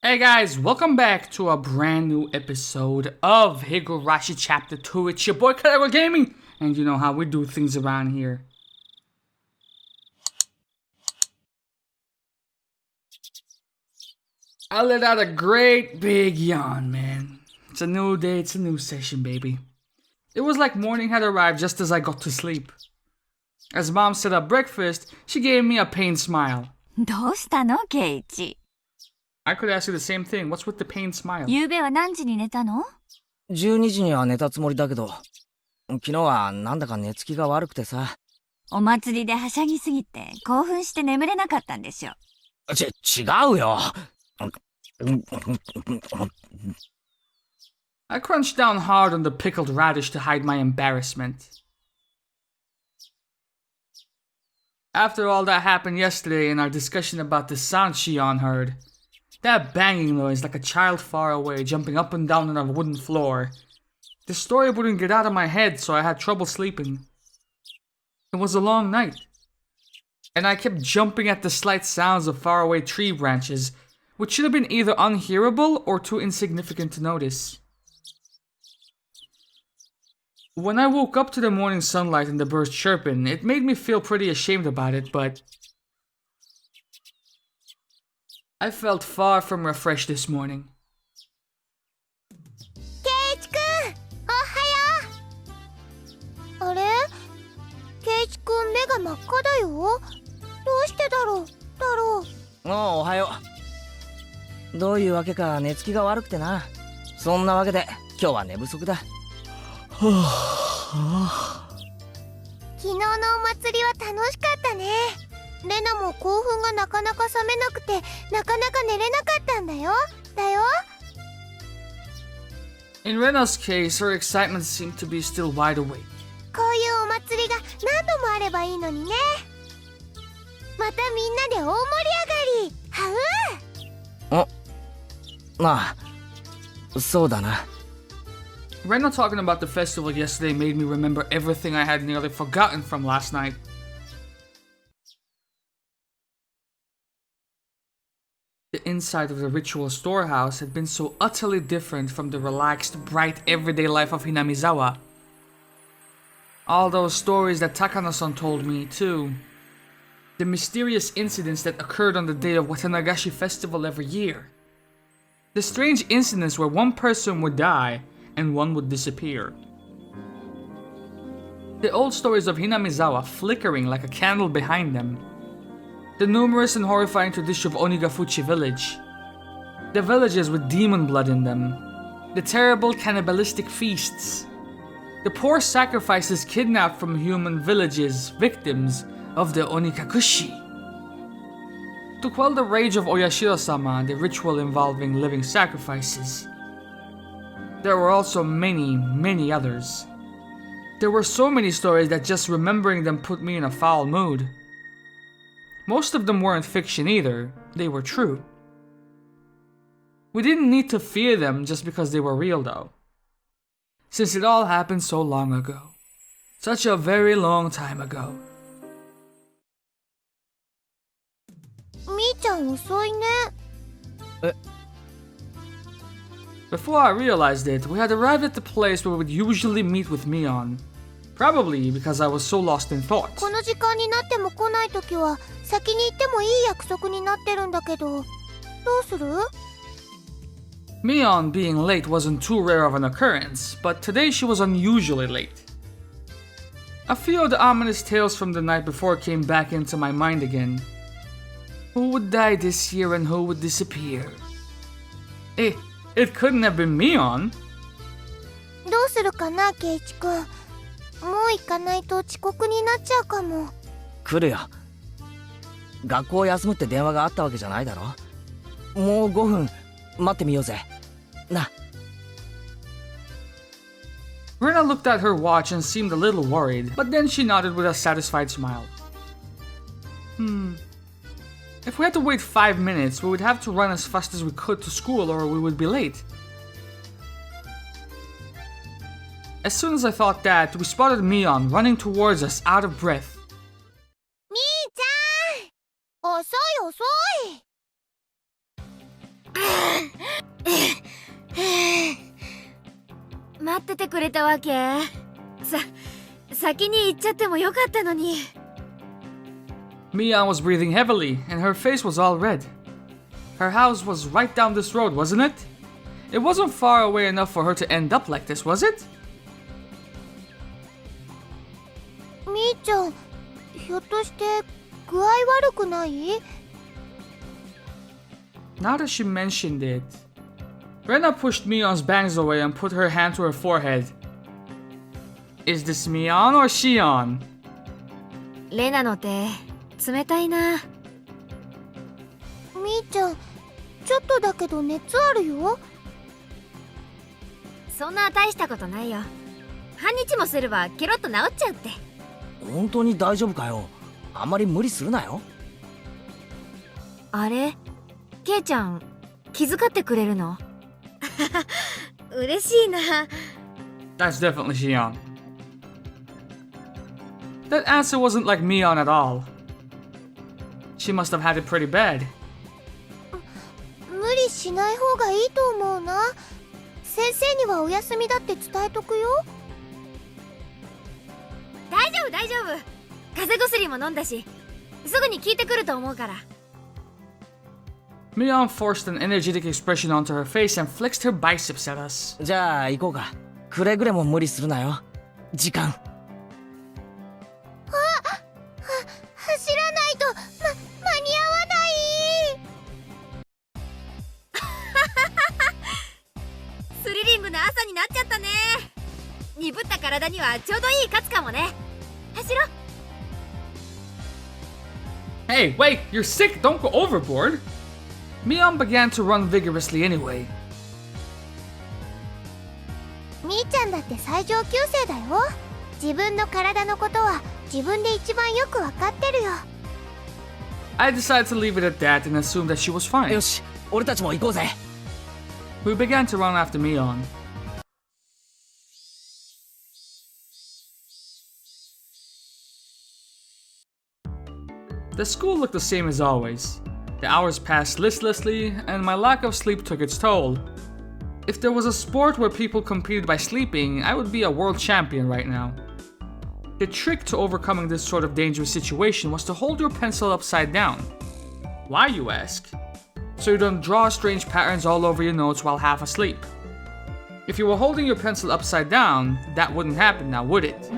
Hey guys, welcome back to a brand new episode of Higurashi Chapter 2. It's your boy Kaiwa Gaming, and you know how we do things around here. I let out a great big yawn, man. It's a new day, it's a new session, baby. It was like morning had arrived just as I got to sleep. As mom set up breakfast, she gave me a pained smile. どうしたの、ケイチ。I could ask you the same thing. What's with the pained smile? 昨夜は何時に寝たの？ 12時には寝たつもりだけど、昨日はなんだか寝つきが悪くてさ。お祭りではしゃぎすぎて興奮して眠れなかったんでしょ。違うよ。I crunched down hard on the pickled radish to hide my embarrassment. After all that happened yesterday in our discussion about the sound Shion heard, that banging noise like a child far away jumping up and down on a wooden floor, the story wouldn't get out of my head, so I had trouble sleeping. It was a long night, and I kept jumping at the slight sounds of faraway tree branches, which should have been either unhearable or too insignificant to notice. When I woke up to the morning sunlight and the birds chirping, it made me feel pretty ashamed about it, but I felt far from refreshed this morning. ケイチくん、おはよう。あれ？ケイチくん目が真っ赤だよ。どうしてだろう？おはよう。どういうわけか寝つきが悪くてな。そんなわけで今日は寝不足だ。昨日のお祭りは楽しかったね。レナも興奮がなかなか冷めなくて、なかなか寝れなかったんだよ。In Rena's case, her excitement seemed to be still wide awake. こういうお祭りが何度もあればいいのにね。またみんなで大盛り上がり。はう。まあ、そうだな。Rena talking about the festival yesterday made me remember everything I had nearly forgotten from last night. The inside of the ritual storehouse had been so utterly different from the relaxed, bright, everyday life of Hinamizawa. All those stories that Takano-san told me, too. The mysterious incidents that occurred on the day of Watanagashi festival every year. The strange incidents where one person would die and one would disappear. The old stories of Hinamizawa flickering like a candle behind them. The numerous and horrifying tradition of Onigafuchi village. The villages with demon blood in them. The terrible cannibalistic feasts. The poor sacrifices kidnapped from human villages, victims of the Onikakushi. To quell the rage of Oyashiro-sama, the ritual involving living sacrifices. There were also many, many others. There were so many stories that just remembering them put me in a foul mood. Most of them weren't fiction either, they were true. We didn't need to fear them just because they were real though. Since it all happened so long ago. Such a very long time ago. みーちゃん遅いね。Before I realized it, we had arrived at the place where we'd usually meet with Mion. Probably because I was so lost in thought. この時間になっても来ないときは先に行ってもいい約束になってるんだけど、どうする？ Mion being late wasn't too rare of an occurrence, but today she was unusually late. A few of the ominous tales from the night before came back into my mind again. Who would die this year and who would disappear? It couldn't have been Mion. どうするかな、ケイチくん。もう行かないと遅刻になっちゃうかも。来るよ。学校休むって電話があったわけじゃないだろ。もう5分待ってみようぜ。な。Rena looked at her watch and seemed a little worried, but then she nodded with a satisfied smile. If we had to wait 5 minutes, we would have to run as fast as we could to school or we would be late. As soon as I thought that, we spotted Mion running towards us out of breath. みーちゃん、遅い。待っててくれたわけ。先に行っちゃってもよかったのに。Mion was breathing heavily, and her face was all red. Her house was right down this road, wasn't it? It wasn't far away enough for her to end up like this, was it? みーちゃん、ひょっとして具合悪くない？ Now that she mentioned it, Rena pushed Mion's bangs away and put her hand to her forehead. Is this Mion or Shion? レナの手、冷たいな。みーちゃん、ちょっとだけど熱あるよ。そんな大したことないよ。半日もすればケロッと治っちゃうって。本当に大丈夫かよ。あんまり無理するなよ。あれ、ケイちゃん、気遣ってくれるの？嬉しいな。That's definitely Shion. That answer wasn't like Mion at all. She must have had it pretty bad. 無理しない方がいいと思うな。先生にはお休みだって伝えとくよ。大丈夫大丈夫。風邪薬も飲んだし、すぐに効いてくると思うから。Mion forced an energetic expression onto her face and flexed her biceps at us. じゃあ行こうか。くれぐれも無理するなよ。時間。走らないと、間に合わないスリリングな朝になっちゃったね。鈍った体にはちょうどいいカツかもね。走ろ。Hey, wait, you're sick, don't go overboard! Mion began to run vigorously anyway. みーちゃんだって最上級生だよ。自分の体のことは自分で一番よくわかってるよ。I decided to leave it at that and assumed that she was fine. よし、俺たちも行こうぜ。We began to run after Mion. The school looked the same as always. The hours passed listlessly, and my lack of sleep took its toll. If there was a sport where people competed by sleeping, I would be a world champion right now. The trick to overcoming this sort of dangerous situation was to hold your pencil upside down. Why, you ask? So you don't draw strange patterns all over your notes while half asleep. If you were holding your pencil upside down, that wouldn't happen now, would it?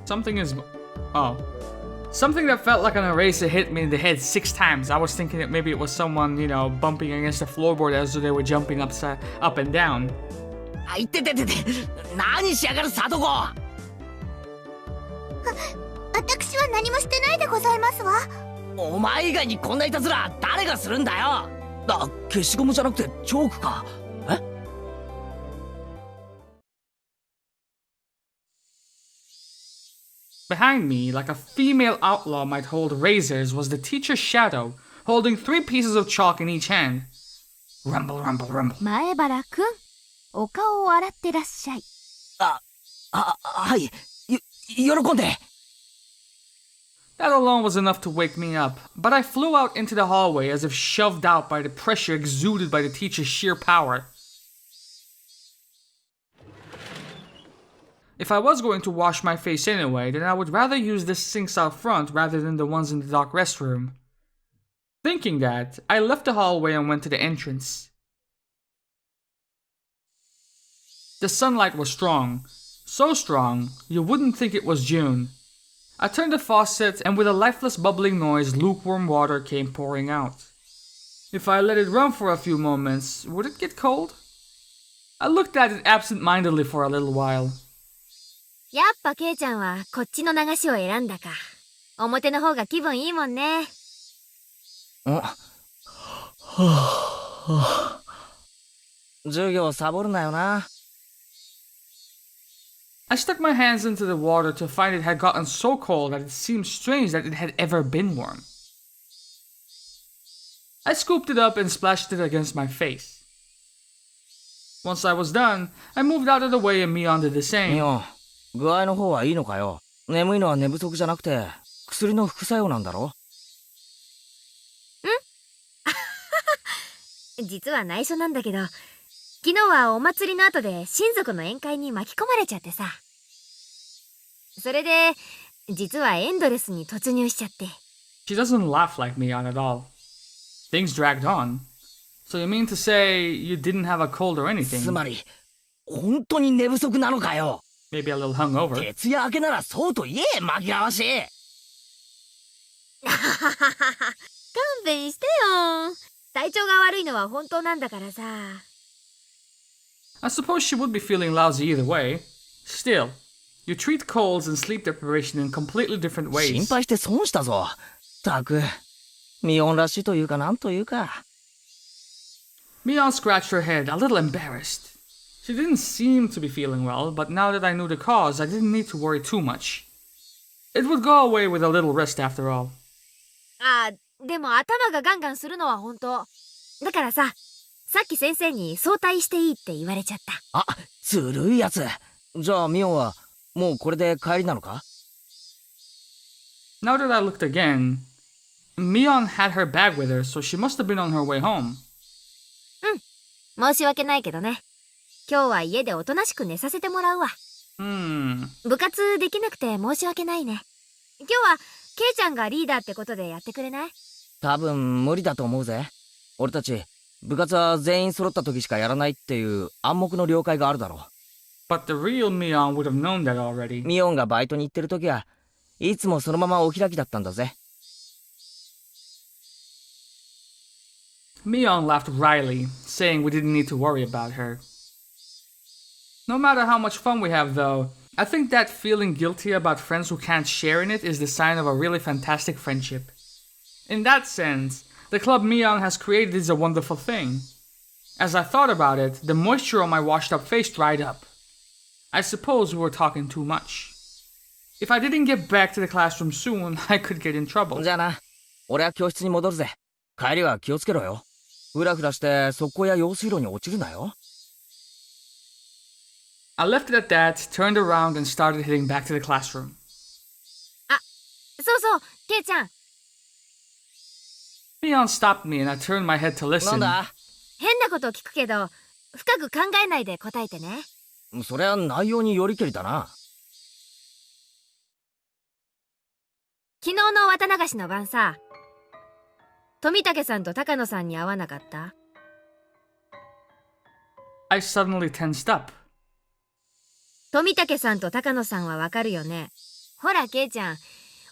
Something that felt like an eraser hit me in the head 6 times. I was thinking that maybe it was someone, bumping against the floorboard as though they were jumping up and down. あ、いってててて、何しやがる佐藤子。私は何もしてないでございますわ。お前以外にこんないたずら誰がするんだよ。あ、消しゴムじゃなくてチョークか。え？Behind me, like a female outlaw might hold razors, was the teacher's shadow, holding 3 pieces of chalk in each hand. Rumble, rumble, rumble. 前原くん、お顔を洗ってらっしゃい。はい。喜んで。That alone was enough to wake me up, but I flew out into the hallway as if shoved out by the pressure exuded by the teacher's sheer power. If I was going to wash my face anyway, then I would rather use the sinks out front rather than the ones in the dark restroom. Thinking that, I left the hallway and went to the entrance. The sunlight was strong. So strong, you wouldn't think it was June. I turned the faucet and with a lifeless bubbling noise, lukewarm water came pouring out. If I let it run for a few moments, would it get cold? I looked at it absent-mindedly for a little while. やっぱケイちゃんはこっちの流しを選んだか。表の方が気分いいもんね。授業サボるなよな。I stuck my hands into the water to find it had gotten so cold that it seemed strange that it had ever been warm. I scooped it up and splashed it against my face. Once I was done, I moved out of the way and Mion did the same. ミオン、具合の方はいいのかよ。眠いのは寝不足じゃなくて、薬の副作用なんだろ。実は内緒なんだけど、昨日はお祭りの後で親族の宴会に巻き込まれちゃってさ。それで、実はエンドレスに突入しちゃって。She doesn't laugh like Mion at all. Things dragged on. So you mean to say you didn't have a cold or つ anything? まり本当に寝不足なのかよ。 Maybe a little hungover? 徹夜明けならそうと言え、紛らわしい。勘弁してよ。体調が悪いのは本当なんだからさ。I suppose she would be feeling lousy either way. Still, you treat colds and sleep deprivation in completely different 心 ways. 配して損したぞ。たくミオンらしいというかなんというか。Mion scratched her head, a little embarrassed. She didn't seem to be feeling well, but now that I knew the cause, I didn't need to worry too much. It would go away with a little rest after all. ああ、でも頭がガンガンするのは本当。だからさ、さっき先生に早退していいって言われちゃった。あ、ずるいやつ。じゃあミオンはもうこれで帰りなのか？ Now that I looked again, Mion had her bag with her, so she must have been on her way home. 申し訳ないけどね。今日は家でおとなしく寝させてもらうわ。部活できなくて申し訳ないね。今日はケイちゃんがリーダーってことでやってくれない？多分無理だと思うぜ。俺たち部活は全員揃った時しかやらないっていう暗黙の了解があるだろう。 But the real Mion would have known that already. ミオンがバイトに行ってる時はいつもそのままお開きだったんだぜ。Mion laughed wryly, saying we didn't need to worry about her. No matter how much fun we have, though, I think that feeling guilty about friends who can't share in it is the sign of a really fantastic friendship. In that sense, the club Mion has created is a wonderful thing. As I thought about it, the moisture on my washed-up face dried up. I suppose we were talking too much. If I didn't get back to the classroom soon, I could get in trouble. じゃあな、俺は教室に戻るぜ。帰りは気をつけろよ。ふらふらして側溝や用水路に落ちるなよ。I left it at that, turned around, and started heading back to the classroom. そうそう、ケイちゃん。Mion stopped me and I turned my head to なん listen. だ？変なこと聞くけど、深く考えないで答えてね。そりゃ内容によりけりだな。昨日の綿流しの晩さ、富武さんと高野さんに会わなかった？ I suddenly tensed up. 富武さんと高野さんはわかるよね。ほら、ケイちゃん、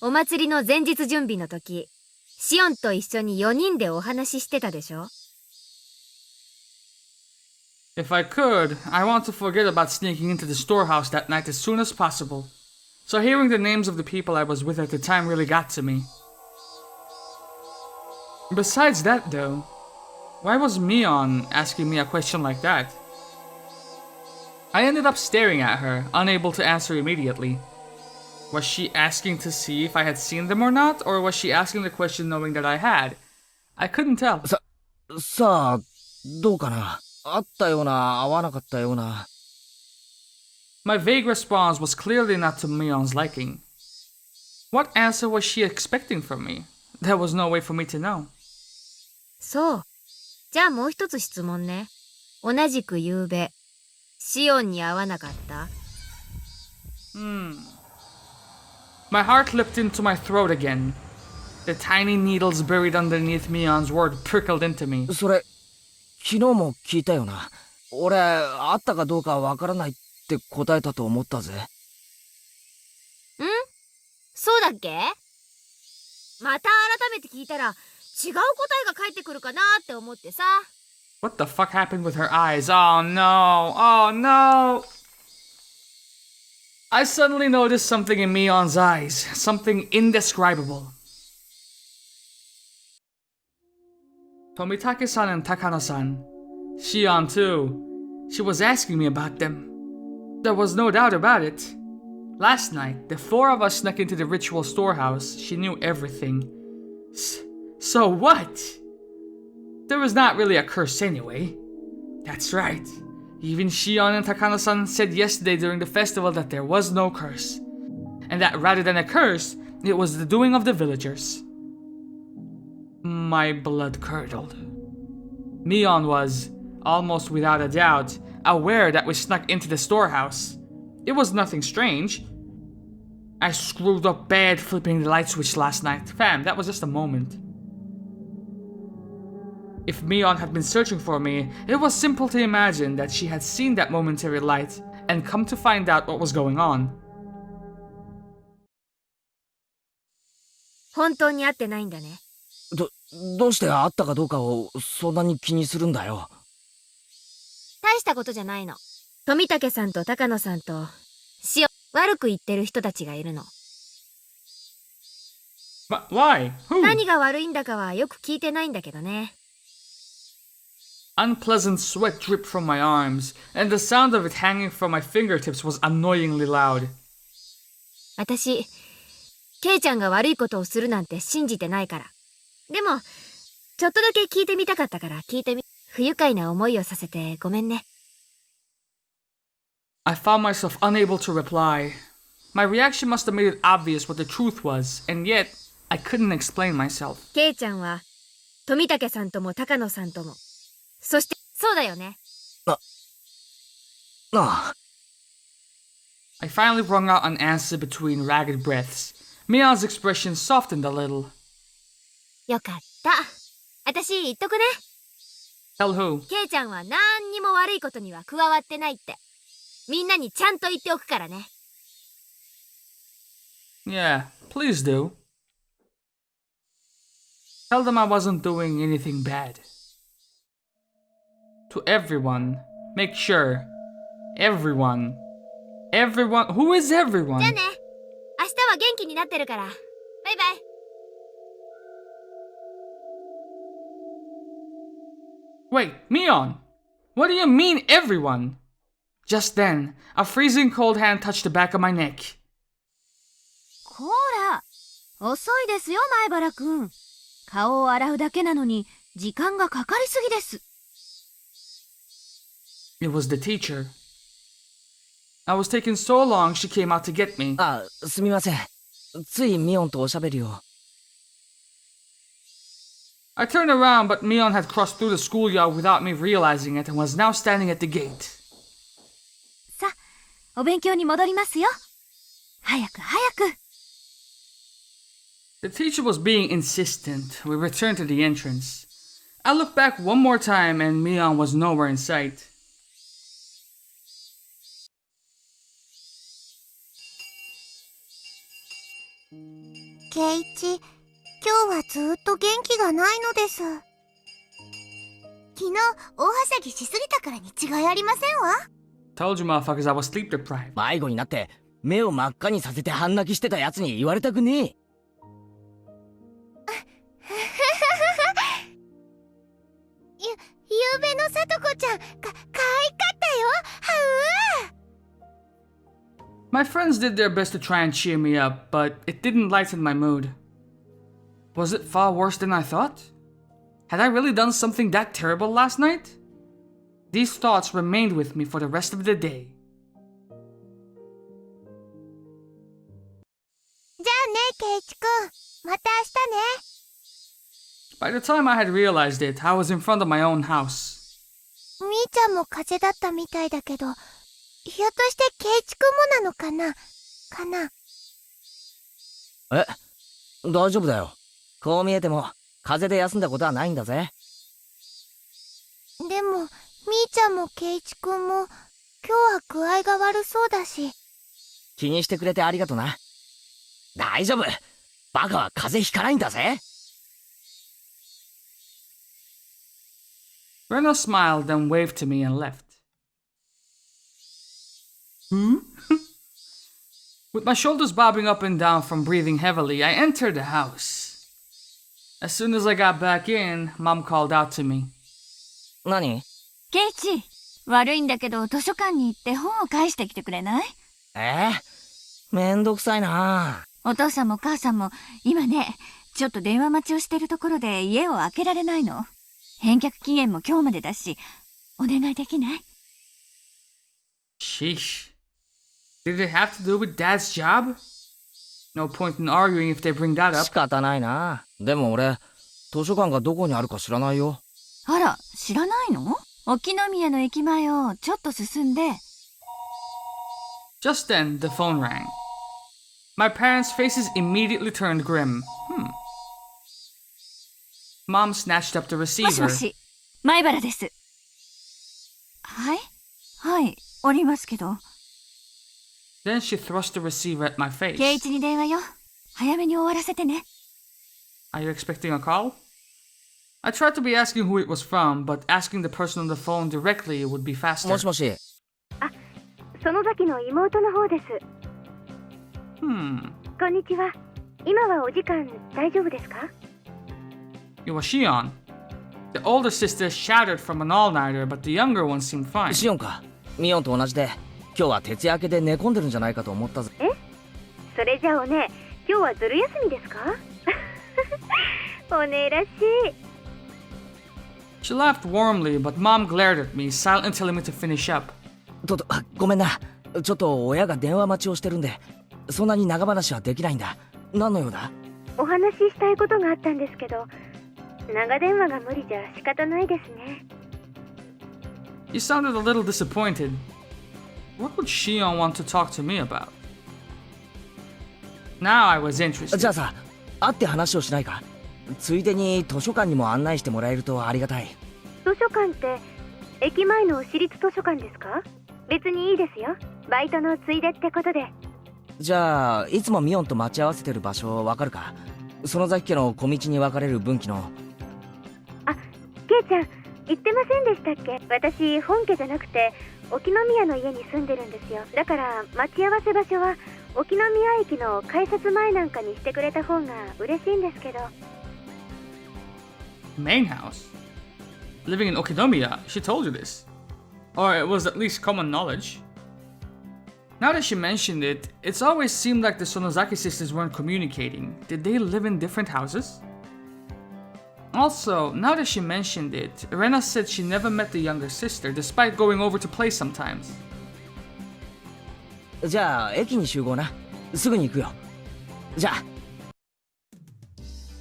お祭りの前日準備の時、シオンと一緒に4人でお話ししてたでしょ？ If I could, I want to forget about sneaking into the storehouse that night as soon as possible. So hearing the names of the people I was with at the time really got to me. Besides that, though, why was Mion asking me a question like that? I ended up staring at her, unable to answer immediately. Was she asking to see if I had seen them or not, or was she asking the question knowing that I had? I couldn't tell. さあ、どうかな。会ったような、会わなかったような。My vague response was clearly not to Mion's liking. What answer was she expecting from me? There was no way for me to know. そう。じゃあもう一つ質問ね。同じく夕べ、シオンに会わなかった？ My heart leapt into my throat again. The tiny needles buried underneath Mion's word prickled into me. それ、昨日も聞いたよな。俺、会ったかどうかわからないって答えたと思ったぜ。そうだっけ？また改めて聞いたら、違う答えが返ってくるかなって思ってさ。What the fuck happened with her eyes? Oh no! Oh no! I suddenly noticed something in Mion's eyes. Something indescribable. Tomitake-san and Takano-san. Shion too. She was asking me about them. There was no doubt about it. Last night, the four of us snuck into the ritual storehouse. She knew everything. So what? There was not really a curse anyway. That's right. Even Shion and Takano-san said yesterday during the festival that there was no curse. And that rather than a curse, it was the doing of the villagers. My blood curdled. Mion was, almost without a doubt, aware that we snuck into the storehouse. It was nothing strange. I screwed up bad flipping the light switch last night. Fam, that was just a moment. If Mion had been searching for me, it was simple to imagine that she had seen that momentary light and come to find out what was going on. 本当に会ってないんだね。どうして会ったかどうかをそんなに気にするんだよ。大したことじゃないの。富武さんと高野さんと死を悪く言ってる人たちがいるの。Why? Who? 何が悪いんだかはよく聞いてないんだけどね。Unpleasant sweat dripped from my arms, and the sound of it hanging from my fingertips was annoyingly loud. 私、ケイちゃんが悪いことをするなんて信じてないから。でも、ちょっとだけ聞いてみたかったから聞いてみ。不愉快な思いをさせてごめんね。I found myself unable to reply. My reaction must have made it obvious what the truth was, and yet I couldn't explain myself. ケイちゃんは、富武さんとも高野さんとも。そして、そうだよね。なあ。I finally wrung out an answer between ragged breaths. Mion's expression softened a little. よかった。私言っとくね。Tell who? ケイちゃんは何にも悪いことには加わってないって。みんなにちゃんと言っておくからね。Yeah, please do. Tell them I wasn't doing anything bad. To everyone, make sure. Everyone. Everyone. Who is everyone? じゃあね。明日は元気になってるから。バイバイ。Wait, Mion! What do you mean, everyone? Just then, a freezing cold hand touched the back of my neck. こら、遅いですよ、前原くん。顔を洗うだけなのに、時間がかかりすぎです。It was the teacher. I was taking so long she came out to get me. あ、すみません。ついミオンとおしゃべりを。I turned around, but Mion had crossed through the schoolyard without me realizing it and was now standing at the gate. さあ、お勉強に戻りますよ。早く早く。The teacher was being insistent. We returned to the entrance. I looked back one more time and Mion was nowhere in sight. Keiichi, 今日はずっと元気がないのです。昨日大はしゃぎしすぎたからに違いありませんわ。Told you motherfuckers I was sleep deprived. 迷子になって目を真っ赤にさせて半泣きしてたやつに言われたくねえ。ゆうべのさとこちゃん、かわいかったよ。はう。 My friends did their best to try and cheer me up, but it didn't lighten my mood. Was it far worse than I thought? Had I really done something that terrible last night? These thoughts remained with me for the rest of the day. じゃあね、ケイチくん。また明日ね。By the time I had realized it, I was in front of my own house. みーちゃんも風邪だったみたいだけど、ひょっとしてケイチくんもなのかなえ、大丈夫だよ。こう見えても風邪で休んだことはないんだぜ。でもみーちゃんもケイチくんも今日は具合が悪そうだし。気にしてくれてありがとな。大丈夫。バカは風邪ひかないんだぜ。Rena smiled, then waved to me and left. With my shoulders bobbing up and down from breathing heavily, I entered the house. As soon as I got back in, Mom called out to me. 何？ケイチ、悪いんだけど図書館に行って本を返してきてくれない？めんどくさいな。お父さんも母さんも今ね、ちょっと電話待ちをしてるところで家を開けられないの。返却期限も今日までだし、お願いできない？ Sheesh. Did it have to do with Dad's job? No point in arguing if they bring that up. 仕方ないな。でも俺、図書館がどこにあるか知らないよ。あら、知らないの？沖宮の駅前をちょっと進んで。Just then, the phone rang. My parents' faces immediately turned grim. Mom snatched up the もし receiver. もし、前原です。はい？はい、おりますけど。Then she thrust the receiver at my face. 圭一に電話よ。早めに終わらせてね。Are you expecting a call? I tried to be asking who it was from, but asking the person on the phone directly would be faster. もしもし。園崎の妹の方です。こんにちは。今はお時間大丈夫ですか？ It was Shion. The older sister shouted from an all-nighter, but the younger one seemed fine. シオンか。ミオンと同じで、今日は徹夜明けで寝込んでるんじゃないかと思ったぜ。それじゃあおね、今日はずる休みですか？おねらしい。She laughed warmly, but Mom glared at me, silently telling me to finish up. ごめんな。ちょっと親が電話待ちをしてるんで、そんなに長話はできないんだ。何の用だ？お話ししたいことがあったんですけど、長電話が無理じゃ仕方ないですね。You sounded a little disappointed. What would Shion want to talk to me about? Now I was interested. じゃあさ、会って話をしないか？ついでに図書館にも案内してもらえるとありがたい。図書館って駅前の私立図書館ですか？別にいいですよ。バイトのついでってことで。じゃあいつもミオンと待ち合わせてる場所わかるか？園崎家の小道に分かれる分岐の。ケイちゃん言ってませんでしたっけ？私本家じゃなくて沖宮の家に住んでるんですよ。だから待ち合わせ場所は沖宮駅の改札前なんかにしてくれた方が嬉しいんですけど。Main house? Living in Okinomiya, she told you this. Or it was at least common knowledge. Now that she mentioned it, it's always seemed like the Sonozaki sisters weren't communicating. Did they live in different houses? Also, now that she mentioned it, Rena said she never met the younger sister despite going over to play sometimes. じゃあ駅に集合な。すぐに行くよ。じゃあ。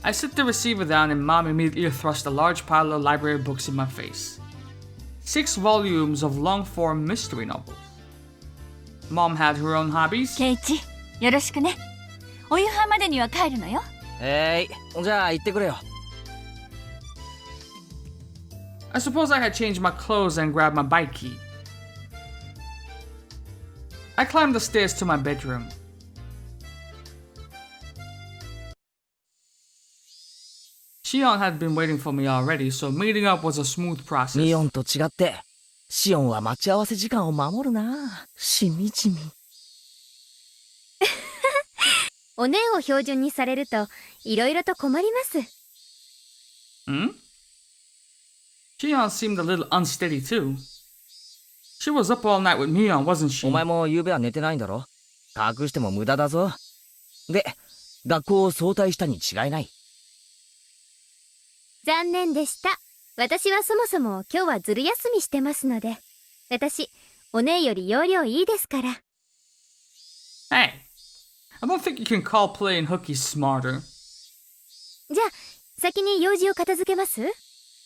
I set the receiver down and Mom immediately thrust a large pile of library books in my face. 6 volumes of long-form mystery novels. Mom had her own hobbies. 圭一、よろしくね。お夕飯までには帰るのよ。じゃあ行ってくれよ。I suppose I had changed my clothes and grabbed my bike key. I climbed the stairs to my bedroom. Shion had been waiting for me already, so meeting up was a smooth process. ミオンと違って、シオンは待ち合わせ時間を守るな。しみじみ。おねを標準にされるといろいろと困ります。Shion seemed a little unsteady too. She was up all night with Mion, wasn't she? お前も夕べは寝てないんだろ？隠しても無駄だぞ。で、学校を早退したに違いない。残念でした。私はそもそも今日はずる休みしてますので。私、おねより要領いいですから。Hey, I don't think you can call playing hooky smarter. じゃあ、先に用事を片付けます？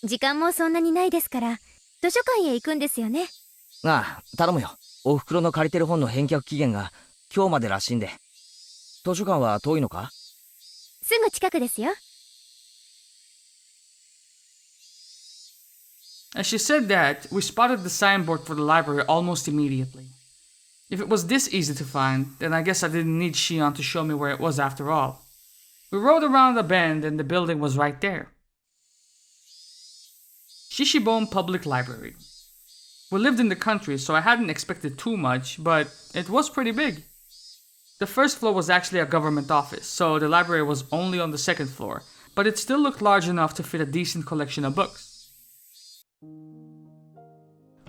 時間もそんなにないですから、図書館へ行くんですよね。ああ、頼むよ。お袋の借りてる本の返却期限が今日までらしいんで。図書館は遠いのか？すぐ近くですよ。As she said that, we spotted the signboard for the library almost immediately. If it was this easy to find, then I guess I didn't need Shion to show me where it was after all. We rode around the bend and the building was right there. Shishibone Public Library. We lived in the country, so I hadn't expected too much, but it was pretty big. The first floor was actually a government office, so the library was only on the second floor, but it still looked large enough to fit a decent collection of books.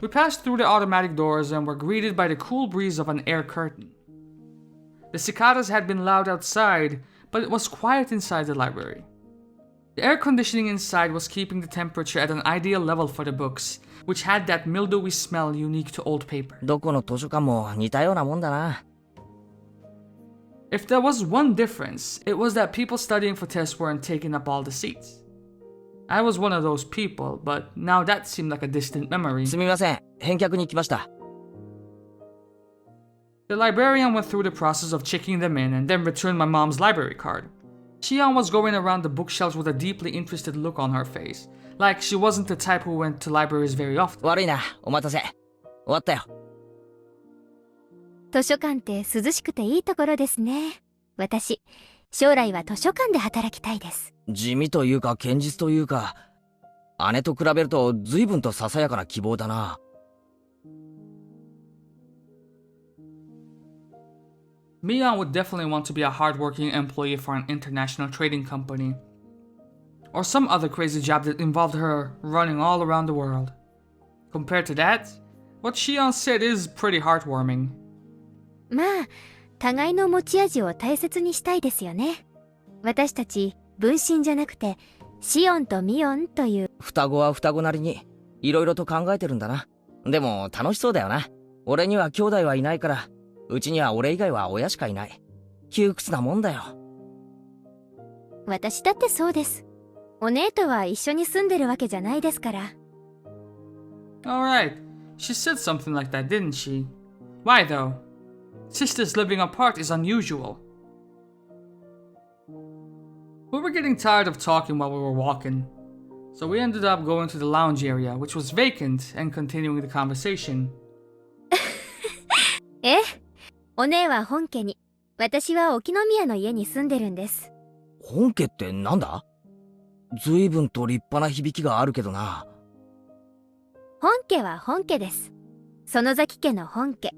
We passed through the automatic doors and were greeted by the cool breeze of an air curtain. The cicadas had been loud outside, but it was quiet inside the library. The air conditioning inside was keeping the temperature at an ideal level for the books, which had that mildewy smell unique to old paper. どこの図書館も似たようなもんだな。If there was one difference, it was that people studying for tests weren't taking up all the seats. I was one of those people, but now that seemed like a distant memory. すみません、返却に来ました。The librarian went through the process of checking them in and then returned my mom's library card. Shion was going around the bookshelves with a deeply interested look on her face, like she wasn't the type who went to libraries very often. 悪いな、お待たせ。終わったよ。図書館って涼しくていいところですね。私、将来は図書館で働きたいです。地味というか堅実というか、姉と比べると随分とささやかな希望だな。Mion would definitely want to be a hardworking employee for an international trading company, or some other crazy job that involved her running all around the world. Compared to that, what Shion said is pretty heartwarming. まあ、互いの持ち味を大切にしたいですよね。私たち、分身じゃなくて、シオンとミオンという。双子は双子なりに、いろいろと考えてるんだな。でも楽しそうだよな。俺には兄弟はいないから、うちには俺以外は親しかいない。窮屈なもんだよ。私だってそうです。お姉とは一緒に住んでるわけじゃないですから。Alright, she said something like that, didn't she? Why though? Sisters living apart is unusual. We were getting tired of talking while we were walking, so we ended up going to the lounge area, which was vacant, and continuing the conversation. え、お姉は本家に、私は沖宮の家に住んでるんです。本家ってなんだ？随分と立派な響きがあるけどな。本家は本家です。園崎家の本家。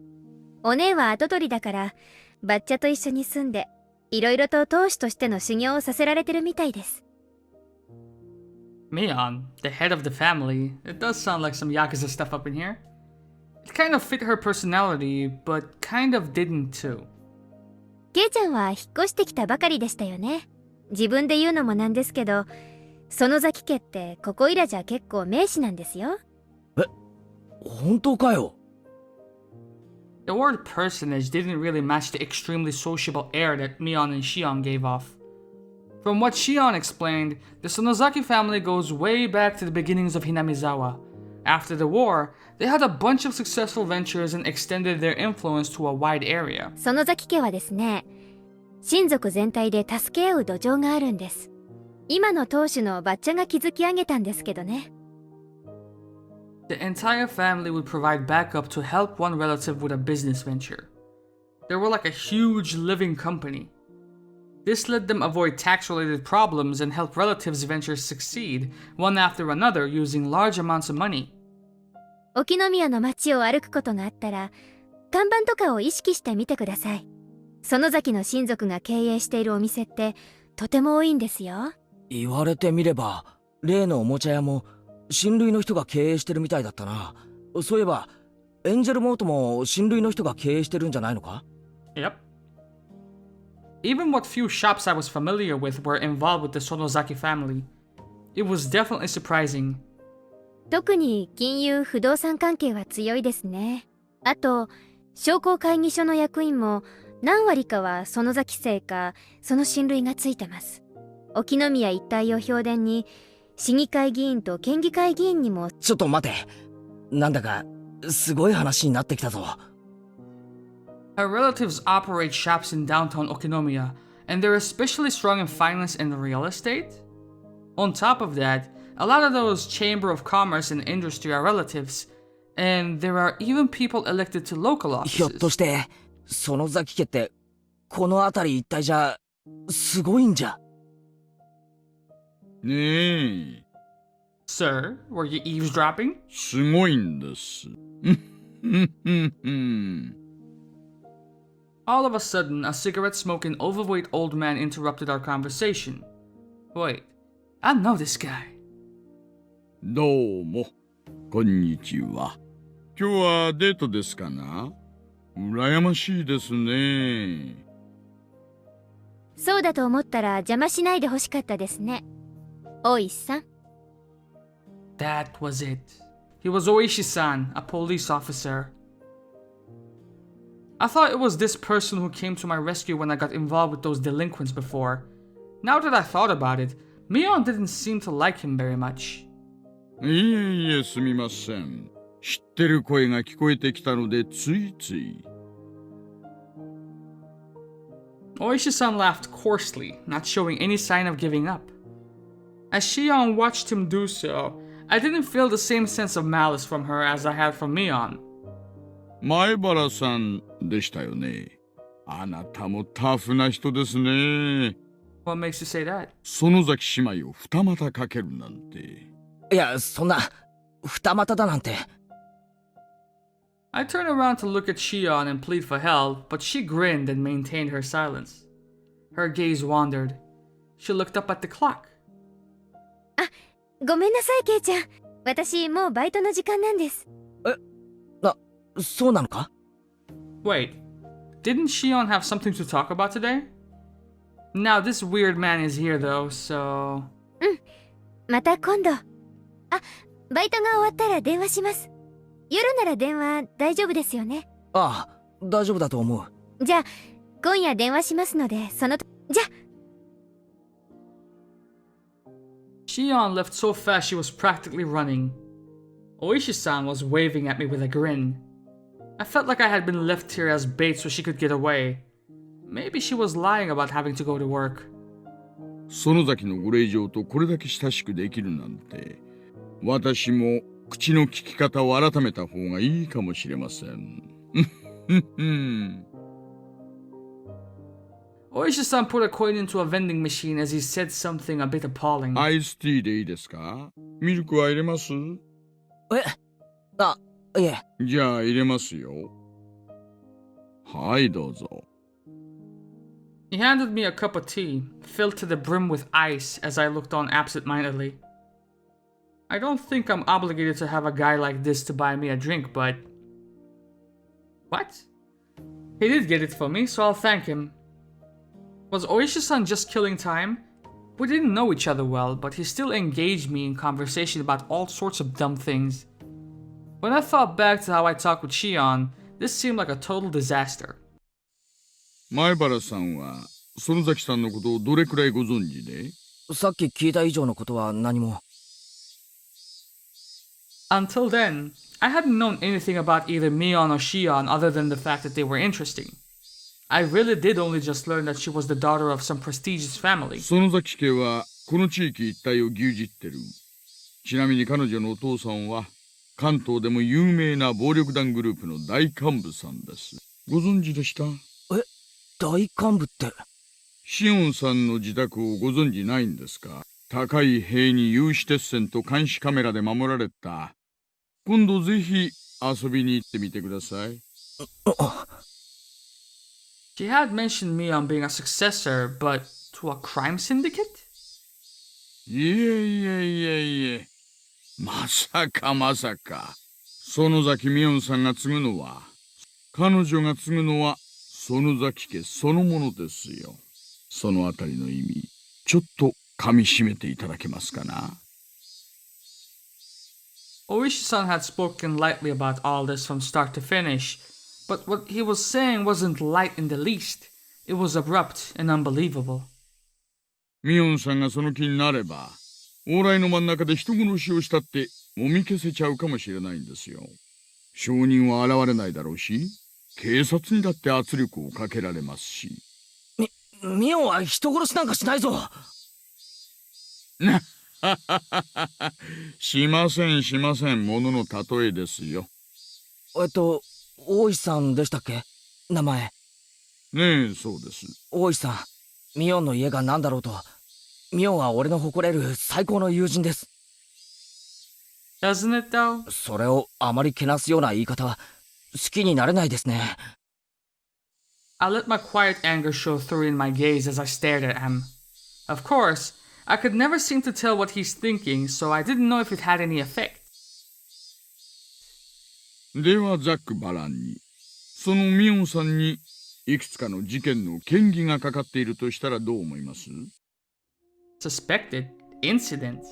お姉は跡取りだから、バッチャと一緒に住んで、いろいろと当主としての修行をさせられてるみたいです。Mion, the head of the family, it does sound like some Yakuza stuff up in here. It kind of fit her personality, but kind of didn't too. ケイちゃんは引っ越してきたばかりでしたよね。自分で言うのもなんですけど、園崎家ってここいらじゃ結構名士なんですよ。え、本当かよ。The word personage didn't really match the extremely sociable air that Mion and Shion gave off. From what Shion explained, the Sonozaki family goes way back to the beginnings of Hinamizawa. After the war, they had a bunch of successful ventures and extended their influence to a wide area. 園崎家はですね、親族全体で助け合う土壌があるんです。今の当主のバッチャが築き上げたんですけどね。The entire family would provide backup to help one relative with a business venture. They were like a huge living company. This let them avoid tax-related problems and help relatives' ventures succeed, one after another, using large amounts of money. 沖宮の街を歩くことがあったら、看板とかを意識してみてください。園崎の親族が経営しているお店ってとても多いんですよ。言われてみれば、例のおもちゃ屋も親類の人が経営してるみたいだったな。そういえば、エンジェルモートも親類の人が経営してるんじゃないのか？ Yep. Even what few shops I was familiar with were involved with the Sonozaki family. It was definitely surprising. 特に金融不動産関係は強いですね。あと商工会議所の役員も何割かは園崎姓かその親類がついてます。沖宮一帯を評伝に市議会議員と県議会議員にも。ちょっと待て。なんだかすごい話になってきたぞ。Her relatives operate shops in downtown Okinomiya, and they're especially strong in finance and real estate. On top of that, a lot of those Chamber of Commerce and Industry are relatives, and there are even people elected to local ひょっと offices. して園崎家ってこの辺り一帯じゃすごいんじゃ。ねえ、Sir, were you eavesdropping? すごいんです。All of a sudden, a cigarette-smoking, overweight old man interrupted our conversation. Wait, I know this guy. どうも、こんにちは。今日はデートですかな？羨ましいですね。そうだと思ったら邪魔しないでほしかったですね。大石さん。That was it. He was Oishi-san, a police officer. I thought it was this person who came to my rescue when I got involved with those delinquents before. Now that I thought about it, Mion didn't seem to like him very much. いえいえ、すみません。知ってる声が聞こえてきたので、ついつい。Oishi-san laughed coarsely, not showing any sign of giving up. As Shion watched him do so, I didn't feel the same sense of malice from her as I had from Mion. 前原さんでしたよね。あなたもタフな人ですね。What makes you say that? 園崎姉妹を二股かけるなんて。いや、そんな二股だなんて。I turned around to look at Shion and plead for help, but she grinned and maintained her silence. Her gaze wandered. She looked up at the clock. ごめんなさい、ケイちゃん。私、もうバイトの時間なんです。そうなのか？ Wait, didn't Shion have something to talk about today? Now this weird man is here though, so... また今度。バイトが終わったら電話します。夜なら電話大丈夫ですよね。ああ、大丈夫だと思う。じゃあ、今夜電話しますので、じゃあ。Shion left so fast she was practically running. Oishi-san was waving at me with a grin. I felt like I had been left here as bait so she could get away. Maybe she was lying about having to go to work. 園崎のご令嬢とこれだけ親しくできるなんて、私も口の利き方を改めた方がいいかもしれません。Oishi-san put a coin into a vending machine as he said something a bit appalling. アイスティーでいいですか？ミルクは入れます？いえ。じゃあ入れますよ。はい、どうぞ。He handed me a cup of tea, filled to the brim with ice as I looked on absent-mindedly. I don't think I'm obligated to have a guy like this to buy me a drink, but... What? He did get it for me, so I'll thank him. Was Oishi-san just killing time? We didn't know each other well, but he still engaged me in conversation about all sorts of dumb things. When I thought back to how I talked with Shion, this seemed like a total disaster. 前原さんは園崎さんのことをどれくらいご存知で？さっき聞いた以上のことは何も。Until then, I hadn't known anything about either Mion or Shion other than the fact that they were interesting. I really did only just learn that she was the daughter of some prestigious family. 園崎家はこの地域一帯を牛耳ってる。ちなみに彼女のお父さんは関東でも有名な暴力団グループの大幹部さんです。ご存知でした？大幹部って。シオンさんの自宅をご存知ないんですか？高い塀に有刺鉄線と監視カメラで守られた。今度ぜひ遊びに行ってみてください。She had mentioned Mion being a successor, but to a crime syndicate? いえいえいえいえ。まさかまさか。園崎ミオンさんが継ぐのは、彼女が継ぐのは、園崎家そのものですよ。そのあたりの意味、ちょっと噛み締めていただけますかな。Oishi-san had spoken lightly about all this from start to finish, but what he was saying wasn't light in the least. It was abrupt and unbelievable. ミオンさんがその気になれば、往来の真ん中で人殺しをしたってもみ消せちゃうかもしれないんですよ。証人は現れないだろうし、警察にだって圧力をかけられますし。ミオンは人殺しなんかしないぞ。しませんしません、ものの例えですよ。大石さんでしたっけ？名前。ねえ、そうです。大石さん、ミオンの家が何だろうと、ミオンは俺の誇れる最高の友人です。Doesn't it though? それをあまりけなすような言い方は好きになれないですね。I let my quiet anger show through in my gaze as I stared at him. Of course, I could never seem to tell what he's thinking, so I didn't know if it had any effect. ではざっくばらんに、そのミオンさんにいくつかの事件の嫌疑がかかっているとしたらどう思います？ Suspected? Incidents?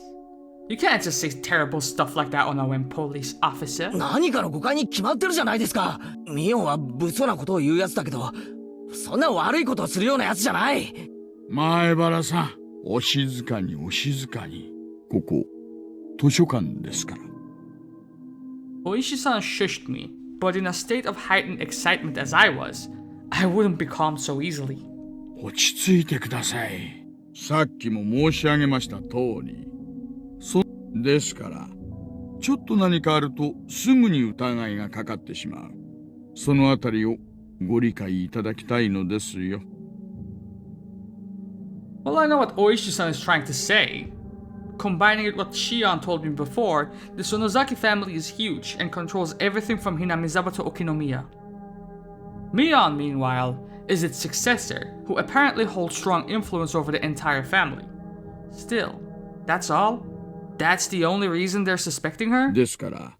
You can't just say terrible stuff like that on a when police officer. 何かの誤解に決まってるじゃないですか。ミオンは物騒なことを言うやつだけど、そんな悪いことをするようなやつじゃない。前原さん、お静かにお静かに。ここ、図書館ですから。Oishi-san shushed me, but in a state of heightened excitement as I was, I wouldn't be calmed so easily. 落ち着いてください。さっきも申し上げました通り。ですから、ちょっと何かあるとすぐに疑いがかかってしまう。そのあたりをご理解いただきたいのですよ。Well, I know what Oishi-san is trying to say. Combining it with what Shion told me before, the Sonozaki family is huge and controls everything from Hinamizawa to Okinomiya. Mion, meanwhile, is its successor, who apparently holds strong influence over the entire family. Still, that's all? That's the only reason they're suspecting her? ですから、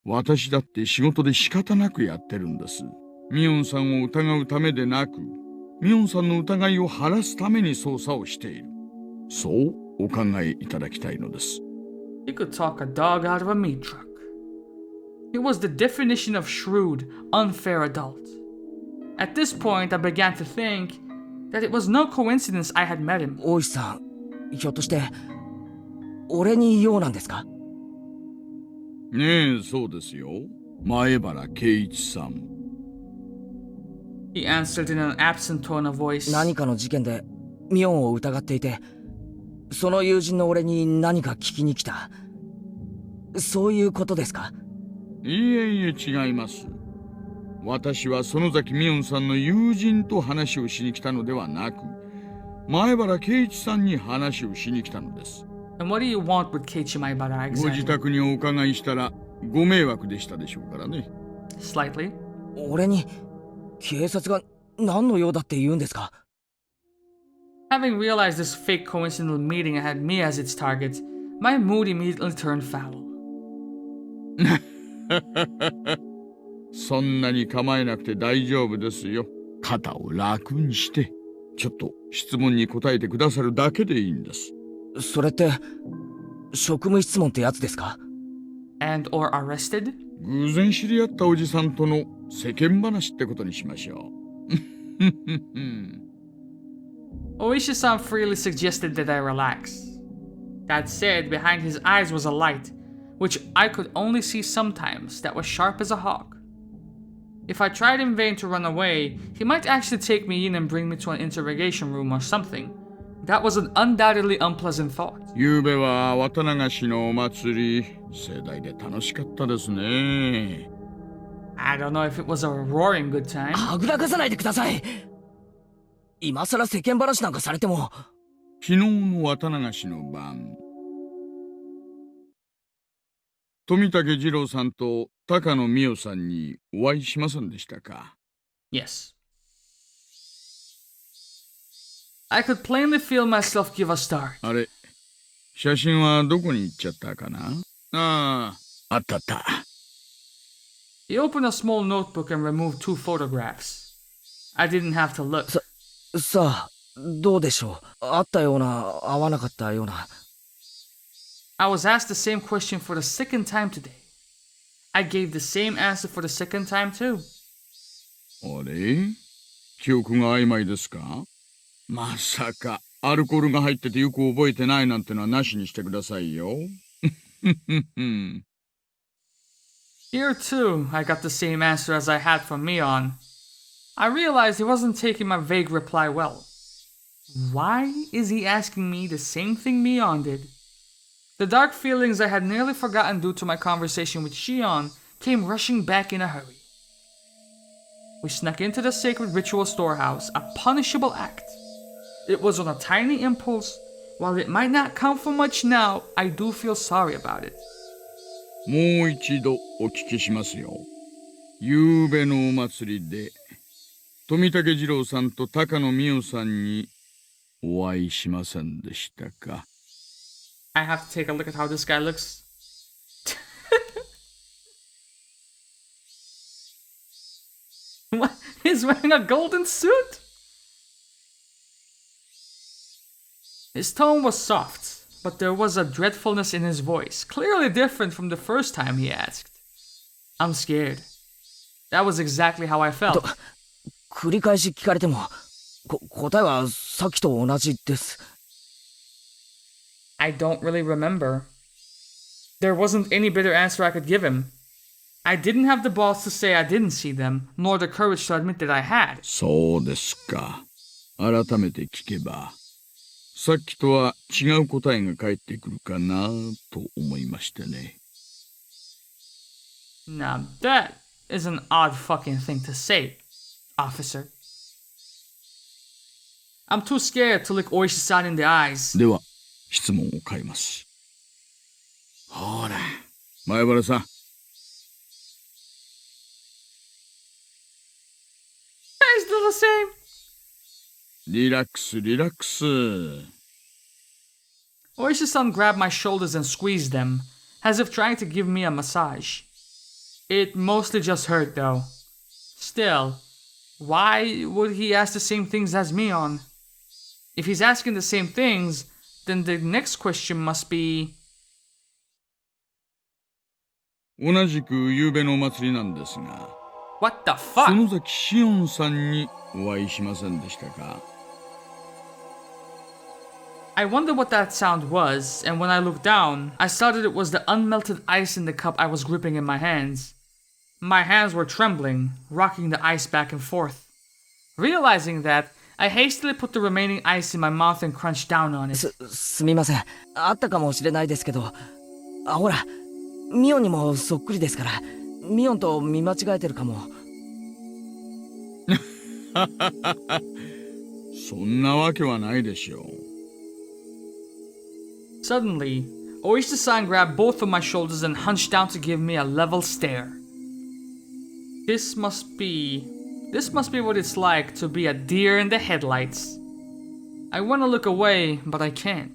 私だって仕事で仕方なくやってるんです。ミオンさんを疑うためでなく、ミオンさんの疑いを晴らすために捜査をしている。そうお考えいただきたいのです。He could talk a dog out of a meat truck. He was the definition of shrewd, unfair adult. At this point, I began to think that it was no coincidence I had met him. 大石さん、ひょっとして俺に用なんですか？ねえ、そうですよ。前原圭一さん。He answered in an absent tone of voice. 何かの事件でミオンを疑っていて、その友人の俺に何か聞きに来た。そういうことですか？いえいえ、違います。私は園崎美音さんの友人と話をしに来たのではなく、前原圭一さんに話をしに来たのです。And what do you want with Keiichi Maibara ご自 exactly? 宅にお伺いしたらご迷惑でしたでしょうからね。Slightly. 俺に警察が何の用だって言うんですか？ Having realized this fake coincidental meeting had me as its target, my mood immediately turned foul. そんなに構えなくて大丈夫ですよ。肩を楽にして、ちょっと質問に答えてくださるだけでいいんです。それって職務質問ってやつですか？ And or arrested? 偶然知り合ったおじさんとの世間話ってことにしましょう。Oishi-san freely suggested that I relax. That said, behind his eyes was a light, which I could only see sometimes, that was sharp as a hawk. If I tried in vain to run away, he might actually take me in and bring me to an interrogation room or something. That was an undoubtedly unpleasant thought. ゆうべは綿流しのお祭り、盛大で楽しかったですね。I don't know if it was a roaring good time. はぐらかさないでください。今さら世間話なんかされても。昨日の綿流しの晩、富武二郎さんと高野美代さんにお会いしませんでしたか？ Yes. I could plainly feel myself give a start. あれ、写真はどこに行っちゃったかな？ああ、あったあった。He opened a small notebook and removed 2 photographs. I didn't have to look. さあ、どうでしょう。あったような、合わなかったような。I was asked the same question for the second time today. I gave the same answer for the second time too. あれ？記憶が曖昧ですか？まさか、アルコールが入っててよく覚えてないなんてのはなしにしてくださいよ。Here too, I got the same answer as I had from Mion. I realized he wasn't taking my vague reply well. Why is he asking me the same thing Mion did? The dark feelings I had nearly forgotten due to my conversation with Shion came rushing back in a hurry. We snuck into the sacred ritual storehouse, a punishable act. It was on a tiny impulse. While it might not count for much now, I do feel sorry about it. もう一度お聞きしますよ。ゆうべのお祭りで、富武二郎さんと高野美代さんにお会いしませんでしたか？ I have to take a look at how this guy looks. What? He's wearing a golden suit? His tone was soft, but there was a dreadfulness in his voice, clearly different from the first time he asked. I'm scared. That was exactly how I felt. 繰り返し聞かれても、答えはさっきと同じです。I don't really remember. There wasn't any better answer I could give him. I didn't have the balls to say I didn't see them, nor the courage to admit that I had. そうですか。改めて聞けば、さっきとは違う答えが返ってくるかなと思いましてね。Now that is an odd fucking thing to say, officer. I'm too scared to look Oishi-san in the eyes. では、質問を変えます。ほら、前原さん。It's still the same. リラックス、リラックス。Oishi-san grabbed my shoulders and squeezed them, as if trying to give me a massage. It mostly just hurt though. Still, why would he ask the same things as Mion? If he's asking the same things, then the next question must be... 同じく夕べのお祭りなんですが、What the fuck? 園崎しおんさんにお会いしませんでしたか？ I wondered what that sound was, and when I looked down, I saw that it was the unmelted ice in the cup I was gripping in my hands. My hands were trembling, rocking the ice back and forth. Realizing that, I hastily put the remaining ice in my mouth and crunched down on it. すみません。あったかもしれないですけど、ほら、ミオンにもそっくりですから、ミオンと見間違えてるかも。そんなわけはないでしょう。Suddenly, Oishi-san grabbed both of my shoulders and hunched down to give me a level stare. This must be what it's like to be a deer in the headlights. I want to look away, but I can't.